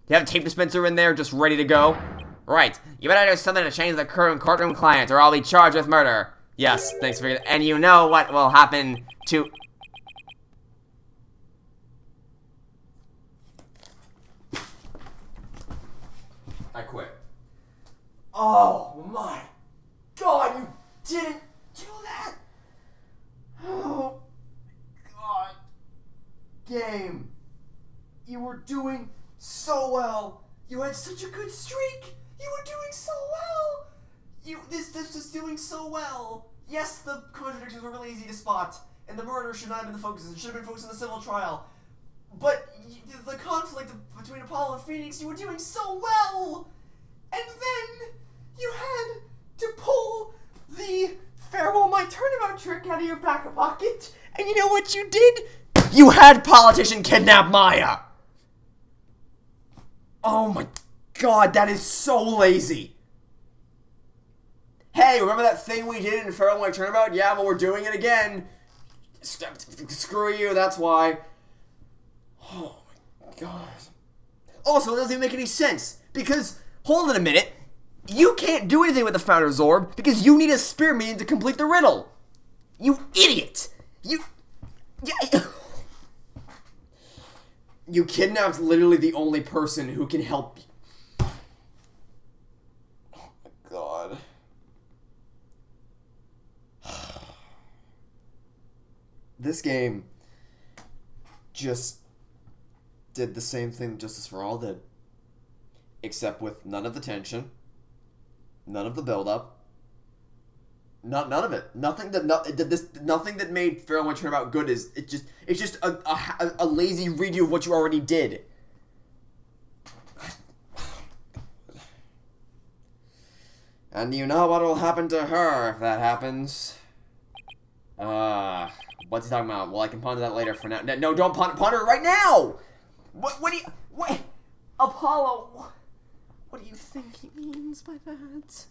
You have a tape dispenser in there just ready to go? Right. You better do something to change the current courtroom client or I'll be charged with murder. Yes, thanks for it. And you know what will happen to... I quit. Oh my god, you didn't do that! Oh god. Game. You were doing so well. You had such a good streak. You were doing so well. This was doing so well. Yes, the contradictions were really easy to spot, and the murder should not have been the focus. It should have been focused on the civil trial. But the conflict between Apollo and Phoenix, you were doing so well! And then you had to pull the Pharaoh my turnabout trick out of your back pocket, and you know what you did? You had politician kidnap Maya! Oh my god, that is so lazy. Hey, remember that thing we did in Pharaoh my turnabout? Yeah, well, we're doing it again. Screw you, that's why. Oh my god. Also, it doesn't even make any sense, because, hold on a minute, you can't do anything with the Founder's Orb, because you need a spear minion to complete the riddle. You idiot! You kidnapped literally the only person who can help you. Oh my god. This game just did the same thing Justice for All did. Except with none of the tension, none of the build-up, none of it. Nothing that made Pharaoh my Turnabout good is it's just a lazy redo of what you already did. And you know what will happen to her if that happens. What's he talking about? Well, I can ponder that later. For now, no, don't ponder it right now. What? Apollo. What do you think he means by that?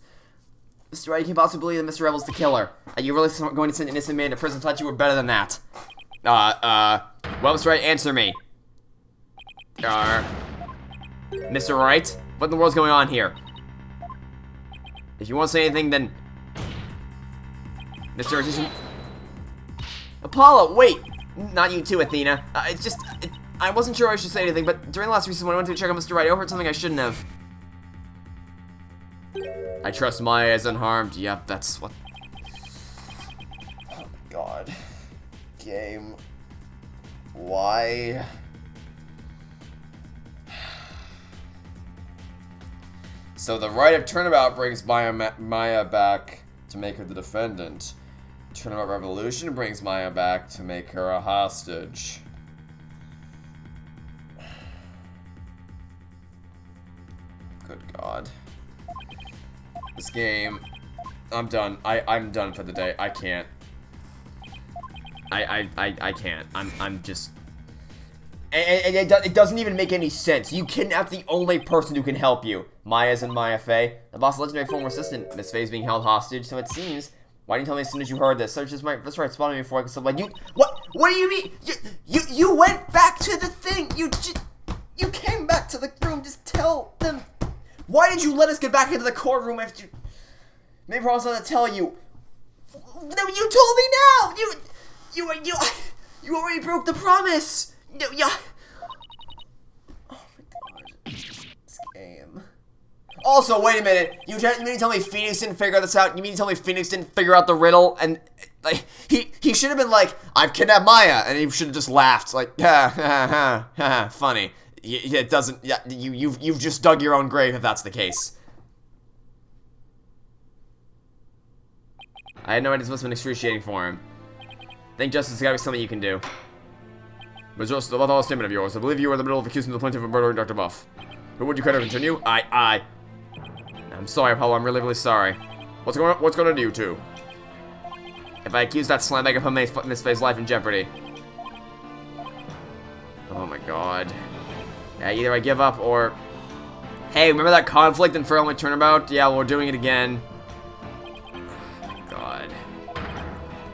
Mr. Wright, you can possibly believe that Mr. Rebel's the killer. Are you really going to send an innocent man to prison? I thought you were better than that. Well, Mr. Wright, answer me. Mr. Wright? What in the world's going on here? If you won't say anything, then... Mr. Artisan... Apollo, wait! Not you too, Athena. I wasn't sure I should say anything, but during the last recess when I went to check on Mr. Wright, I overheard something I shouldn't have. I trust Maya is unharmed. Yep, that's what... Oh my god. Game. Why? So the right of Turnabout brings Maya back to make her the defendant. Turnabout Revolution brings Maya back to make her a hostage. God. This game. I'm done. I'm done for the day. I can't. I can't. I'm just... And it doesn't even make any sense. You kidnapped the only person who can help you. Maya's in Maya Fey. The boss of legendary former assistant. Miss Fey's being held hostage, so it seems. Why didn't you tell me as soon as you heard this? Search is my Mr. Wright spotted me before I could stop. Like, you... What do you mean? You went back to the thing. You came back to the room. Just tell them. Why did you let us get back into the courtroom after you... Maybe I was going to tell you. No, you told me now. You already broke the promise. No, yeah. Oh my god. This game. Also, wait a minute. You mean to tell me Phoenix didn't figure this out? You mean to tell me Phoenix didn't figure out the riddle? And like he should have been like, I've kidnapped Maya, and he should have just laughed like, ha ha ha ha, funny. It doesn't. Yeah, you've just dug your own grave if that's the case. I had no idea this must have been excruciating for him. I think justice has got to be something you can do. But just about the whole statement of yours, I believe you were in the middle of accusing the plaintiff of murdering Dr. Buff. Who would you care to continue? I'm sorry, Apollo. I'm really sorry. What's going on to you two? If I accuse that slime, I can put Miss Fey's life in jeopardy. Oh my god. Yeah, either I give up or... Hey, remember that conflict in Pharaohs Turnabout? Yeah, well, we're doing it again.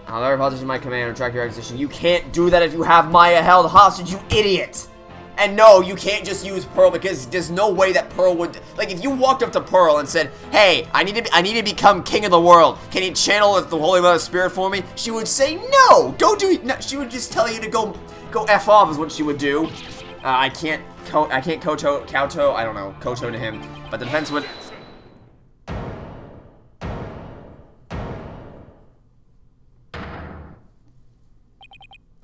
I'll never apologize to my command or track your accusation. You can't do that if you have Maya held hostage, you idiot! And no, you can't just use Pearl because there's no way that Pearl would... Like, if you walked up to Pearl and said, hey, I need to become king of the world. Can you channel the Holy Mother Spirit for me? She would say, no! Don't do it! No, she would just tell you to go F off is what she would do. I can't kowtow to him. But the defense would...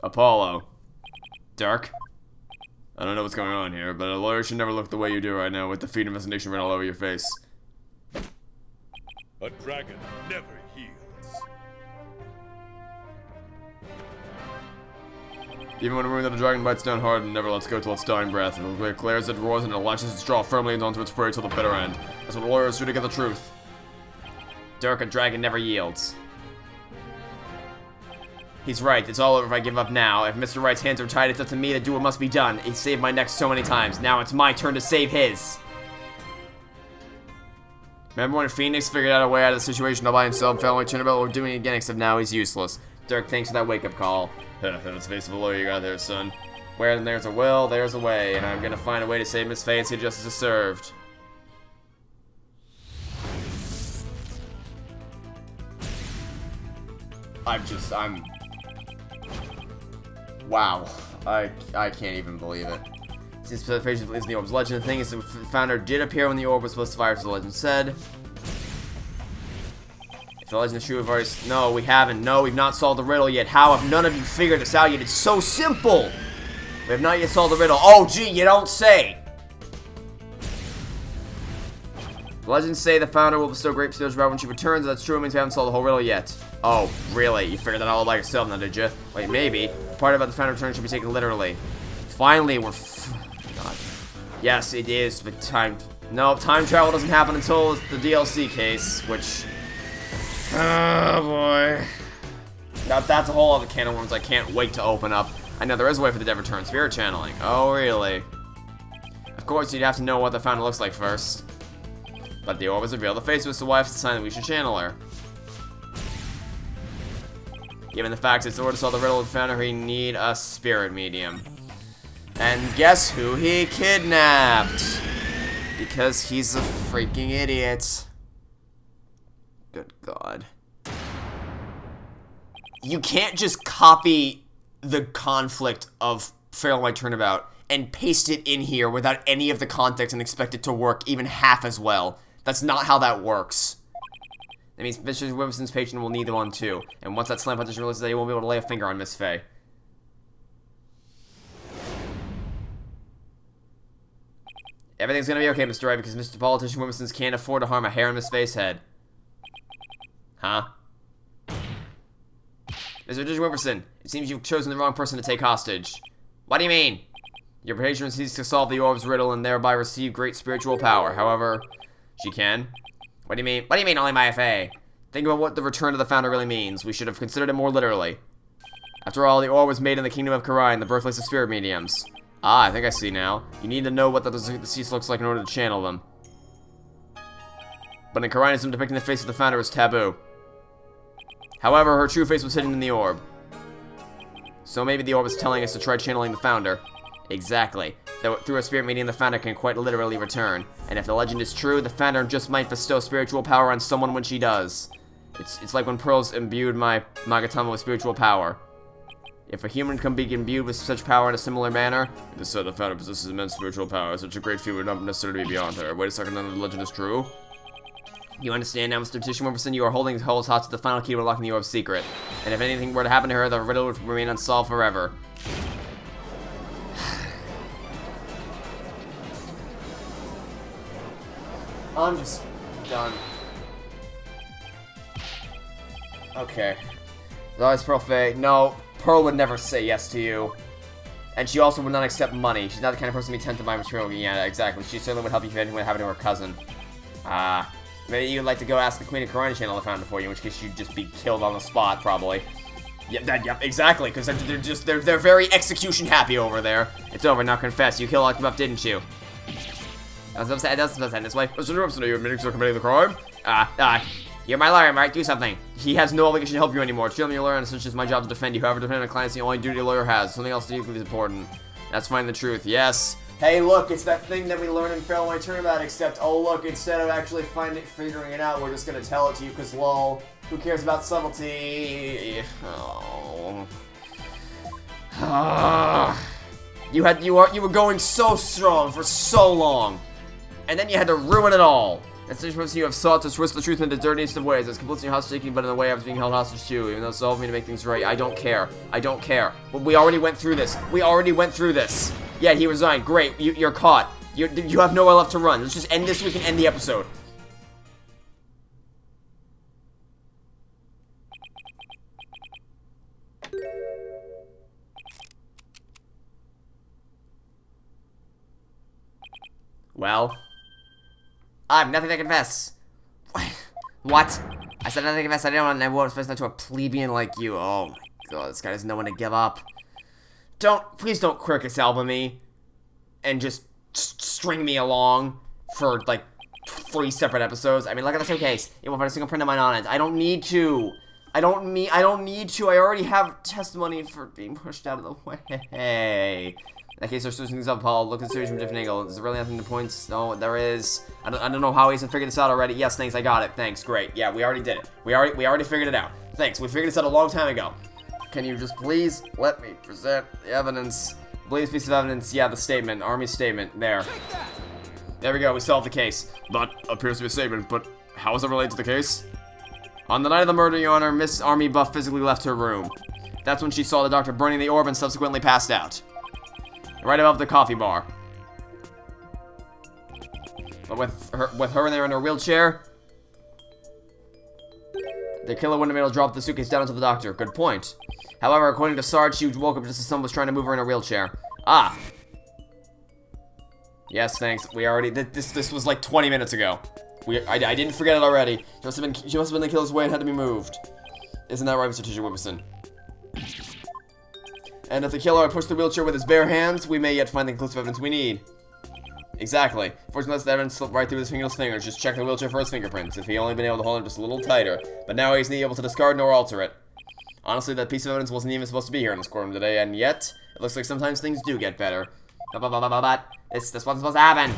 Apollo. Dark? I don't know what's going on here, but a lawyer should never look the way you do right now with the feet investigation written all over your face. A dragon never heals. Even when a wound that a dragon bites down hard and never lets go till its dying breath, it declares it roars and it latches its jaw firmly onto its prey till the bitter end. That's what lawyers do to get the truth. Dirk, a dragon never yields. He's right, it's all over if I give up now. If Mr. Wright's hands are tied, it's up to me to do what must be done. He saved my neck so many times. Now it's my turn to save his. Remember when Phoenix figured out a way out of the situation all by himself, fell like Turnabout, we're doing it again, except now he's useless. Dirk, thanks for that wake-up call. Let's face the lawyer you got there, son. Where there's a will, there's a way, and I'm gonna find a way to save Miss Fey and see justice is served. Wow. I can't even believe it. Since the page believes in the orb's legend, the thing is the founder did appear when the orb was supposed to fire, as the legend said. If the legend is true, we've already... No, we haven't. No, we've not solved the riddle yet. How have none of you figured this out yet? It's so simple! We have not yet solved the riddle. Oh, gee, you don't say! The legends say the founder will bestow great spiritual power when she returns. That's true, it means we haven't solved the whole riddle yet. Oh, really? You figured that out all by yourself now, did you? Wait, maybe. The part about the founder return should be taken literally. Finally, we're... God. Yes, it is, but time... No, time travel doesn't happen until the DLC case, which... Oh, boy. Now, that's a whole other can of worms I can't wait to open up. I know there is a way for the dev return. Spirit channeling. Oh, really? Of course, you'd have to know what the founder looks like first. But the orb has revealed the face of his wife. It's a sign that we should channel her. Given the fact it's in order to solve the riddle of the founder, we need a spirit medium. And guess who he kidnapped? Because he's a freaking idiot. Good God. You can't just copy the conflict of Pharaohs Turnabout and paste it in here without any of the context and expect it to work even half as well. That's not how that works. That means Mr. Wilson's patron will need one too. And once that slam punch realizes that he won't be able to lay a finger on Miss Fey. Everything's gonna be okay, Mr. Wright, because Mr. Politician Wilson's can't afford to harm a hair on Miss Fey's head. Huh? Mr. Wilson, it seems you've chosen the wrong person to take hostage. What do you mean? Your patron seeks to solve the orb's riddle and thereby receive great spiritual power. However, she can. What do you mean? What do you mean only by FA? Think about what the return of the founder really means. We should have considered it more literally. After all, the orb was made in the kingdom of Karain, the birthplace of spirit mediums. Ah, I think I see now. You need to know what the deceased looks like in order to channel them. But in Karainism, depicting the face of the founder is taboo. However, her true face was hidden in the orb. So maybe the orb is telling us to try channeling the founder. Exactly. Though through a spirit medium, the founder can quite literally return. And if the legend is true, the founder just might bestow spiritual power on someone when she does. It's like when Pearls imbued my Magatama with spiritual power. If a human can be imbued with such power in a similar manner, it is said the founder possesses immense spiritual power. Such a great feat would not necessarily be beyond her. Wait a second, then the legend is true? You understand now, Mr. Tissue Morrison, you are holding holds hot to the final key to unlocking the orb's secret. And if anything were to happen to her, the riddle would remain unsolved forever. I'm just done. Okay. Lies Pearl Faye. No, Pearl would never say yes to you. And she also would not accept money. She's not the kind of person to be tempted by material. Yeah, exactly. She certainly would help you if anything would happen to her cousin. Maybe you'd like to go ask the Queen of Corona channel the founder for you, in which case you'd just be killed on the spot, probably. Yep, exactly, because they're very execution happy over there. It's over, now confess. You killed Octobuff, didn't you? That's upset this way. Mr. Robson, are you admitting to committing the crime? You're my lawyer, right? Do something. He has no obligation to help you anymore. Treat him your lawyer, and it's just my job to defend you. However, defending a client is the only duty a lawyer has. Something else equally important. That's finding the truth. Yes. Hey, look, it's that thing that we learned in Pharaohs Turnabout, except, oh, look, instead of actually figuring it out, we're just gonna tell it to you, because, lol, who cares about subtlety? Oh. You were going so strong for so long, and then you had to ruin it all. That's just because you have sought to twist the truth in the dirtiest of ways. It's completely hostage-taking, but in a way I was being held hostage too, even though it's all me to make things right. I don't care. I don't care. But we already went through this. Yeah, he resigned. Great. You're caught. You have nowhere left to run. Let's just end this so we can end the episode. Well, I have nothing to confess. What? I said nothing to confess. I won't confess that to a plebeian like you. Oh my god, this guy doesn't know when to give up. Please don't Quirkus album me and just string me along for like 3 separate episodes. I mean, look at the suitcase. It won't find a single print of mine on it. I don't need to. I need to. I already have testimony for being pushed out of the way. In that case, there's things up, Paul. Look at the series from a different angle. Is there really nothing to point? No, there is. I don't know how he hasn't figured this out already. Yes, thanks. I got it. Thanks. Great. Yeah, we already did it. We already figured it out. Thanks. We figured this out a long time ago. Can you just please let me present the evidence? Please, piece of evidence. Yeah, the statement. Army statement. There. There we go. We solved the case. That appears to be a statement, but how is it related to the case? On the night of the murder, Your Honor, Miss Army Buff physically left her room. That's when she saw the doctor burning the orb and subsequently passed out. Right above the coffee bar. But with her there in her wheelchair, the killer wouldn't have been able to drop the suitcase down to the doctor. Good point. However, according to Sarge, she woke up just as someone was trying to move her in her wheelchair. Ah. Yes, thanks. We already did this was like 20 minutes ago. I didn't forget it already. She must have been the killer's way and had to be moved. Isn't that right, Mr. Tisha Wilkerson? And if the killer had pushed the wheelchair with his bare hands, we may yet find the conclusive evidence we need. Exactly. Fortunately, the evidence slipped right through his fingers. Just check the wheelchair for his fingerprints. If he only been able to hold him just a little tighter. But now he's neither able to discard nor alter it. Honestly, that piece of evidence wasn't even supposed to be here in this courtroom today, and yet, it looks like sometimes things do get better. This wasn't supposed to happen.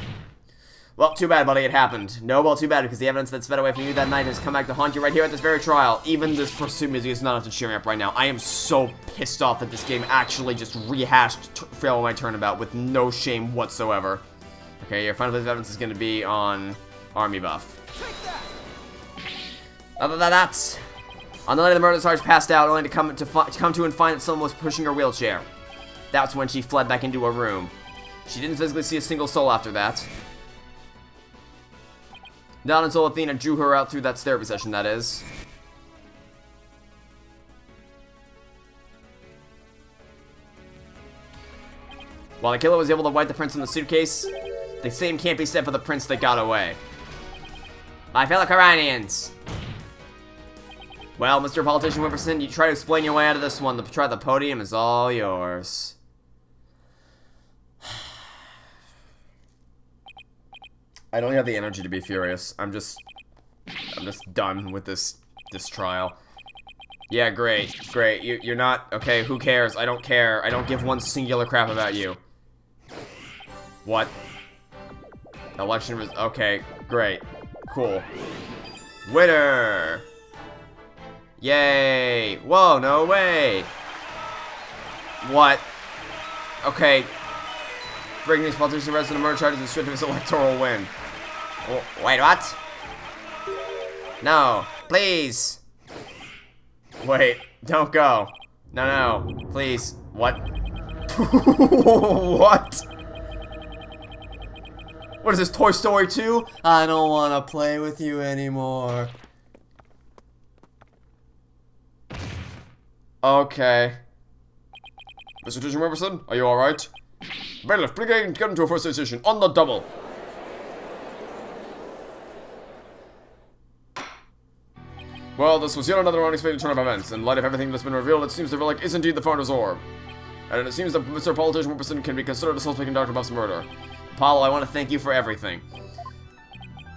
Well, too bad, buddy, it happened. No, well, too bad, because the evidence that sped away from you that night has come back to haunt you right here at this very trial. Even this pursuit music is not enough to cheer me up right now. I am so pissed off that this game actually just rehashed Pharaohs Turnabout with no shame whatsoever. Okay, your final piece of evidence is going to be on Army Buff. Other than that, on the night of the murder, Sarge passed out, only to come to and find that someone was pushing her wheelchair. That's when she fled back into her room. She didn't physically see a single soul after that. Not until Athena drew her out through that therapy session, that is. While the killer was able to wipe the prints in the suitcase, the same can't be said for the prints that got away. My fellow Coranians. Well, Mr. Politician Whipperson, you try to explain your way out of this one. The podium is all yours. I don't have the energy to be furious. I'm just done with this trial. Yeah, great. You're not okay. Who cares? I don't care. I don't give one singular crap about you. What? Election was okay. Great. Cool. Winner. Yay! Whoa! No way. What? Okay. Breaking these politicians arrested on murder charges and stripped of his electoral win. Wait, what? No, please. Wait, don't go. No, please. What? What? What is this, Toy Story 2? I don't want to play with you anymore. Okay. Mr. Tishan Robertson, are you alright? Bailiff, bring and get into a first station on the double. Well, this was yet another unexpected turn of events. In light of everything that's been revealed, it seems the relic is indeed the Pharaohs' orb. And it seems that Mr. Politician Whipperson can be considered a suspect in Dr. Buff's murder. Apollo, I want to thank you for everything.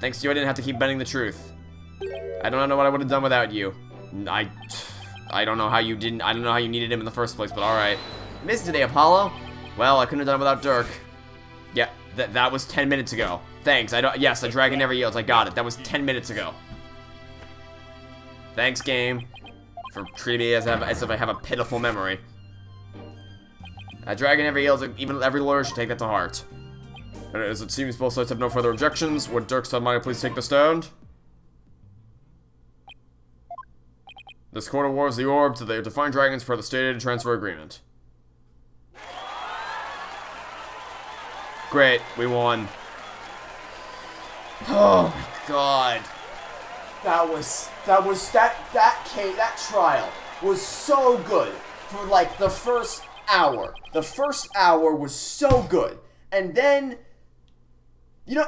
Thanks to you, I didn't have to keep bending the truth. I don't know what I would have done without you. I don't know how you didn't. I don't know how you needed him in the first place, but alright. Missed today, Apollo. Well, I couldn't have done it without Dirk. Yeah, that was 10 minutes ago. Thanks. Yes, a dragon never yields. I got it. That was 10 minutes ago. Thanks, game, for treating me as if I have a pitiful memory. A dragon never yields. Even every lawyer should take that to heart. And as it seems both sides have no further objections, would Dirk Sudmire please take the stand? This court awards the orb to the defined dragons per the stated transfer agreement. Great, we won. Oh my god. That trial was so good for like the first hour. The first hour was so good. And then, you know,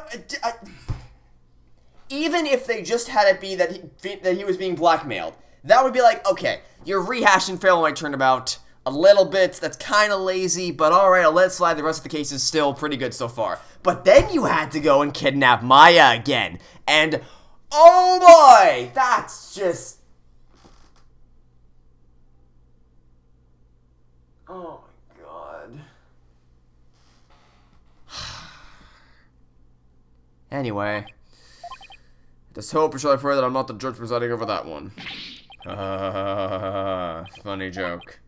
even if they just had it be that he was being blackmailed, that would be like, okay, you're rehashing Pharaoh Wright Turnabout a little bit. That's kind of lazy, but alright, I'll let it slide. The rest of the case is still pretty good so far. But then you had to go and kidnap Maya again. And, oh boy, that's just... Oh my god. Anyway. Just hope or shall I pray that I'm not the judge presiding over that one. Funny joke.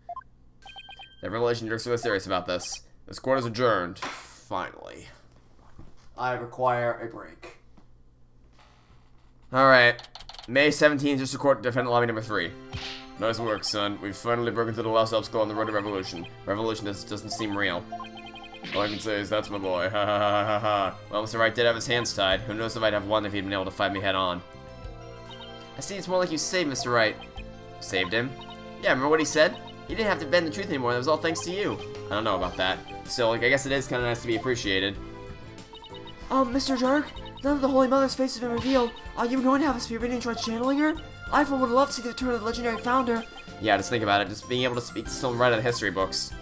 The revelation Dirk's really serious about this. This court is adjourned. Finally. I require a break. Alright. May 17th, District Court, Defendant Lobby number 3. Nice work, son. We've finally broken through the last obstacle on the road to revolution. Revolution doesn't seem real. All I can say is that's my boy. Ha ha ha ha ha. Well, Mr. Wright did have his hands tied. Who knows if I'd have won if he'd been able to fight me head on. I see it's more like you saved Mr. Wright. Saved him? Yeah, remember what he said? He didn't have to bend the truth anymore. That was all thanks to you. I don't know about that. Still, like, I guess it is kind of nice to be appreciated. Mr. Dirk, now that the Holy Mother's face has been revealed, are you going to have a spirit reading and try channeling her? I for would love to see the return of the legendary founder. Yeah, just think about it. Just being able to speak to someone right out of the history books.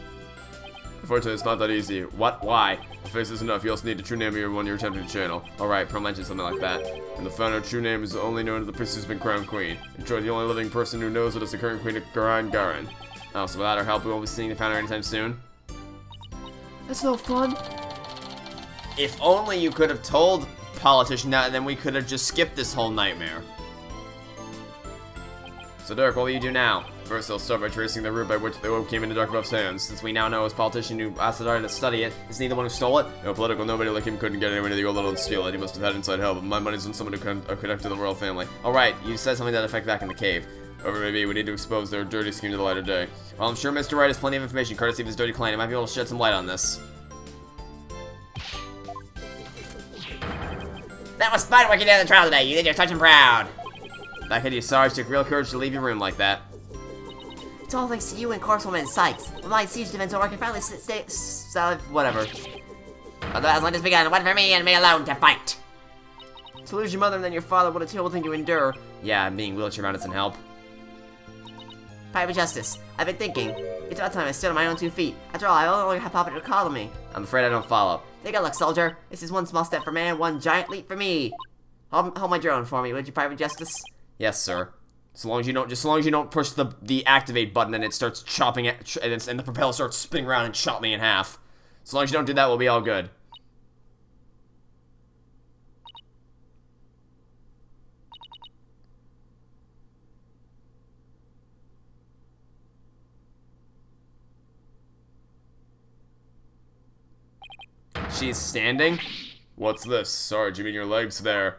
Unfortunately, it's not that easy. What? Why? The face is enough. You also need a true name of your one you're attempting to channel. Alright, Pearl mentioned something like that. And the founder's true name is only known to the princess who's been crowned queen. In short, the only living person who knows it is the current queen of Garan. Oh, so without her help, we won't be seeing the founder anytime soon? That's no fun. If only you could have told politician that, and then we could have just skipped this whole nightmare. So Dirk, what will you do now? First, I'll start by tracing the route by which the orb came into Dr. Buff's hands. Since we now know his politician who asked the daughter to study it, isn't he the one who stole it? No political nobody like him couldn't get anywhere near the orb, let alone steal it. He must have had inside help, but my money's on someone who connected to the royal family. Alright, you said something to that effect back in the cave. However it may be, we need to expose their dirty scheme to the light of day. Well, I'm sure Mr. Wright has plenty of information, courtesy of his dirty client. He might be able to shed some light on this. That was fun working down the trial today. You did your touch and proud. That kid, you sorry, it took real courage to leave your room like that. It's all thanks to you and Corpsewoman and Sykes. With my siege defense over, I can finally whatever. The battle's only just begun. Wait for me and me alone to fight. To lose your mother and then your father, what a terrible thing to endure. Yeah, being wheelchair-bound doesn't help. Private Justice, I've been thinking. It's about time I stood on my own 2 feet. After all, I only have Papa to call me. I'm afraid I don't follow. Take a look, soldier. This is one small step for man, one giant leap for me. Hold my drone for me, would you, Private Justice? Yes, sir. So long as you don't push the activate button and it starts chopping it, and the propeller starts spinning around and chop me in half. So long as you don't do that, we'll be all good. She's standing? What's this? Sorry, do you mean your legs there?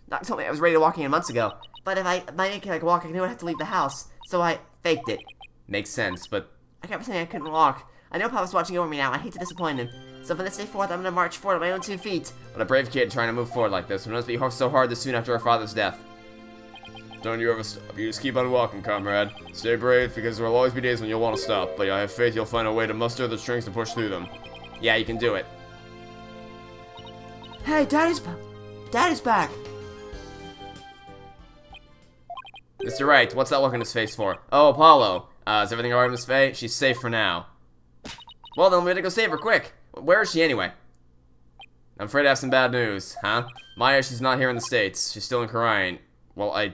Doc told me I was ready to walk in months ago. But if my knee could walk, I knew I'd have to leave the house. So I faked it. Makes sense, but I kept saying I couldn't walk. I know Papa's watching over me now. I hate to disappoint him. So from this day forth, I'm gonna march forward on my own 2 feet. but a brave kid trying to move forward like this. It must be so hard this soon after her father's death. Don't you ever stop. You just keep on walking, comrade. Stay brave, because there will always be days when you'll want to stop, but I have faith you'll find a way to muster the strength to push through them. Yeah, you can do it. Hey, Daddy's back. Mr. Wright, what's that look on his face for? Oh, Apollo. Is everything alright in his face? She's safe for now. Well, then we gotta go save her, quick. Where is she anyway? I'm afraid I have some bad news, huh? Maya, she's not here in the States. She's still in Korean. Well,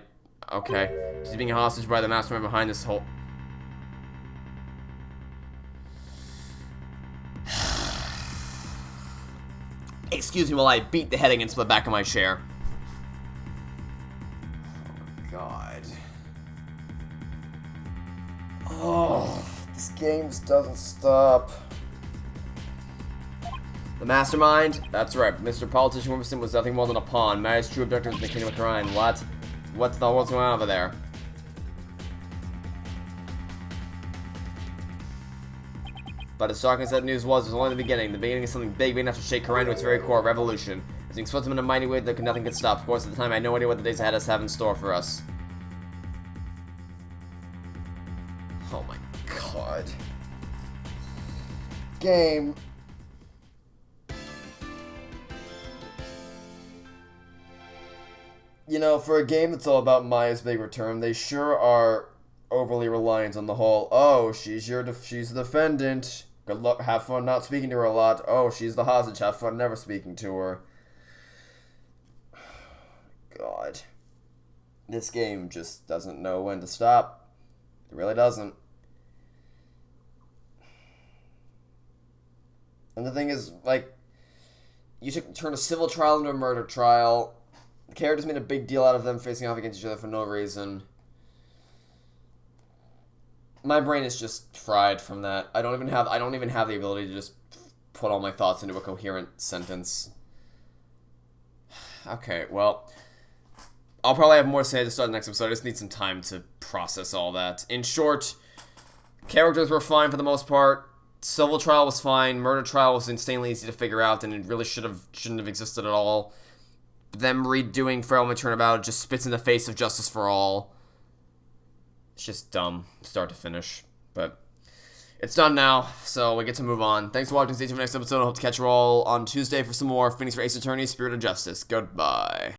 okay. She's being hostage by the mastermind behind this whole... Excuse me while I beat the head against the back of my chair. Oh, God. Oh, this game just doesn't stop. The mastermind? That's right. Mr. Politician Winston was nothing more than a pawn. Maya's true objective is the Kingdom of Korean. What? What's going on over there? But as shocking as that news was only the beginning. The beginning of something big enough to shake Korean to its very core, revolution. As being swept in a mighty way that nothing could stop. Of course, at the time, I had no idea what the days ahead of us have in store for us. Oh my God. Game. You know, for a game that's all about Maya's big return, they sure are overly reliant on the whole, oh, she's the defendant. Good luck, have fun not speaking to her a lot. Oh, she's the hostage, have fun never speaking to her. God. This game just doesn't know when to stop. It really doesn't. And the thing is, like, you should turn a civil trial into a murder trial. The characters made a big deal out of them facing off against each other for no reason. My brain is just fried from that. I don't even have the ability to just put all my thoughts into a coherent sentence. Okay, well, I'll probably have more to say at the start of the next episode. I just need some time to process all that. In short, characters were fine for the most part. Civil trial was fine. Murder trial was insanely easy to figure out, and it really shouldn't have existed at all. Them redoing Pharaohs and Turnabout just spits in the face of justice for all. It's just dumb, start to finish. But it's done now, so we get to move on. Thanks for watching. Stay tuned for the next episode. I hope to catch you all on Tuesday for some more Phoenix Wright Ace Attorney, Spirit of Justice. Goodbye.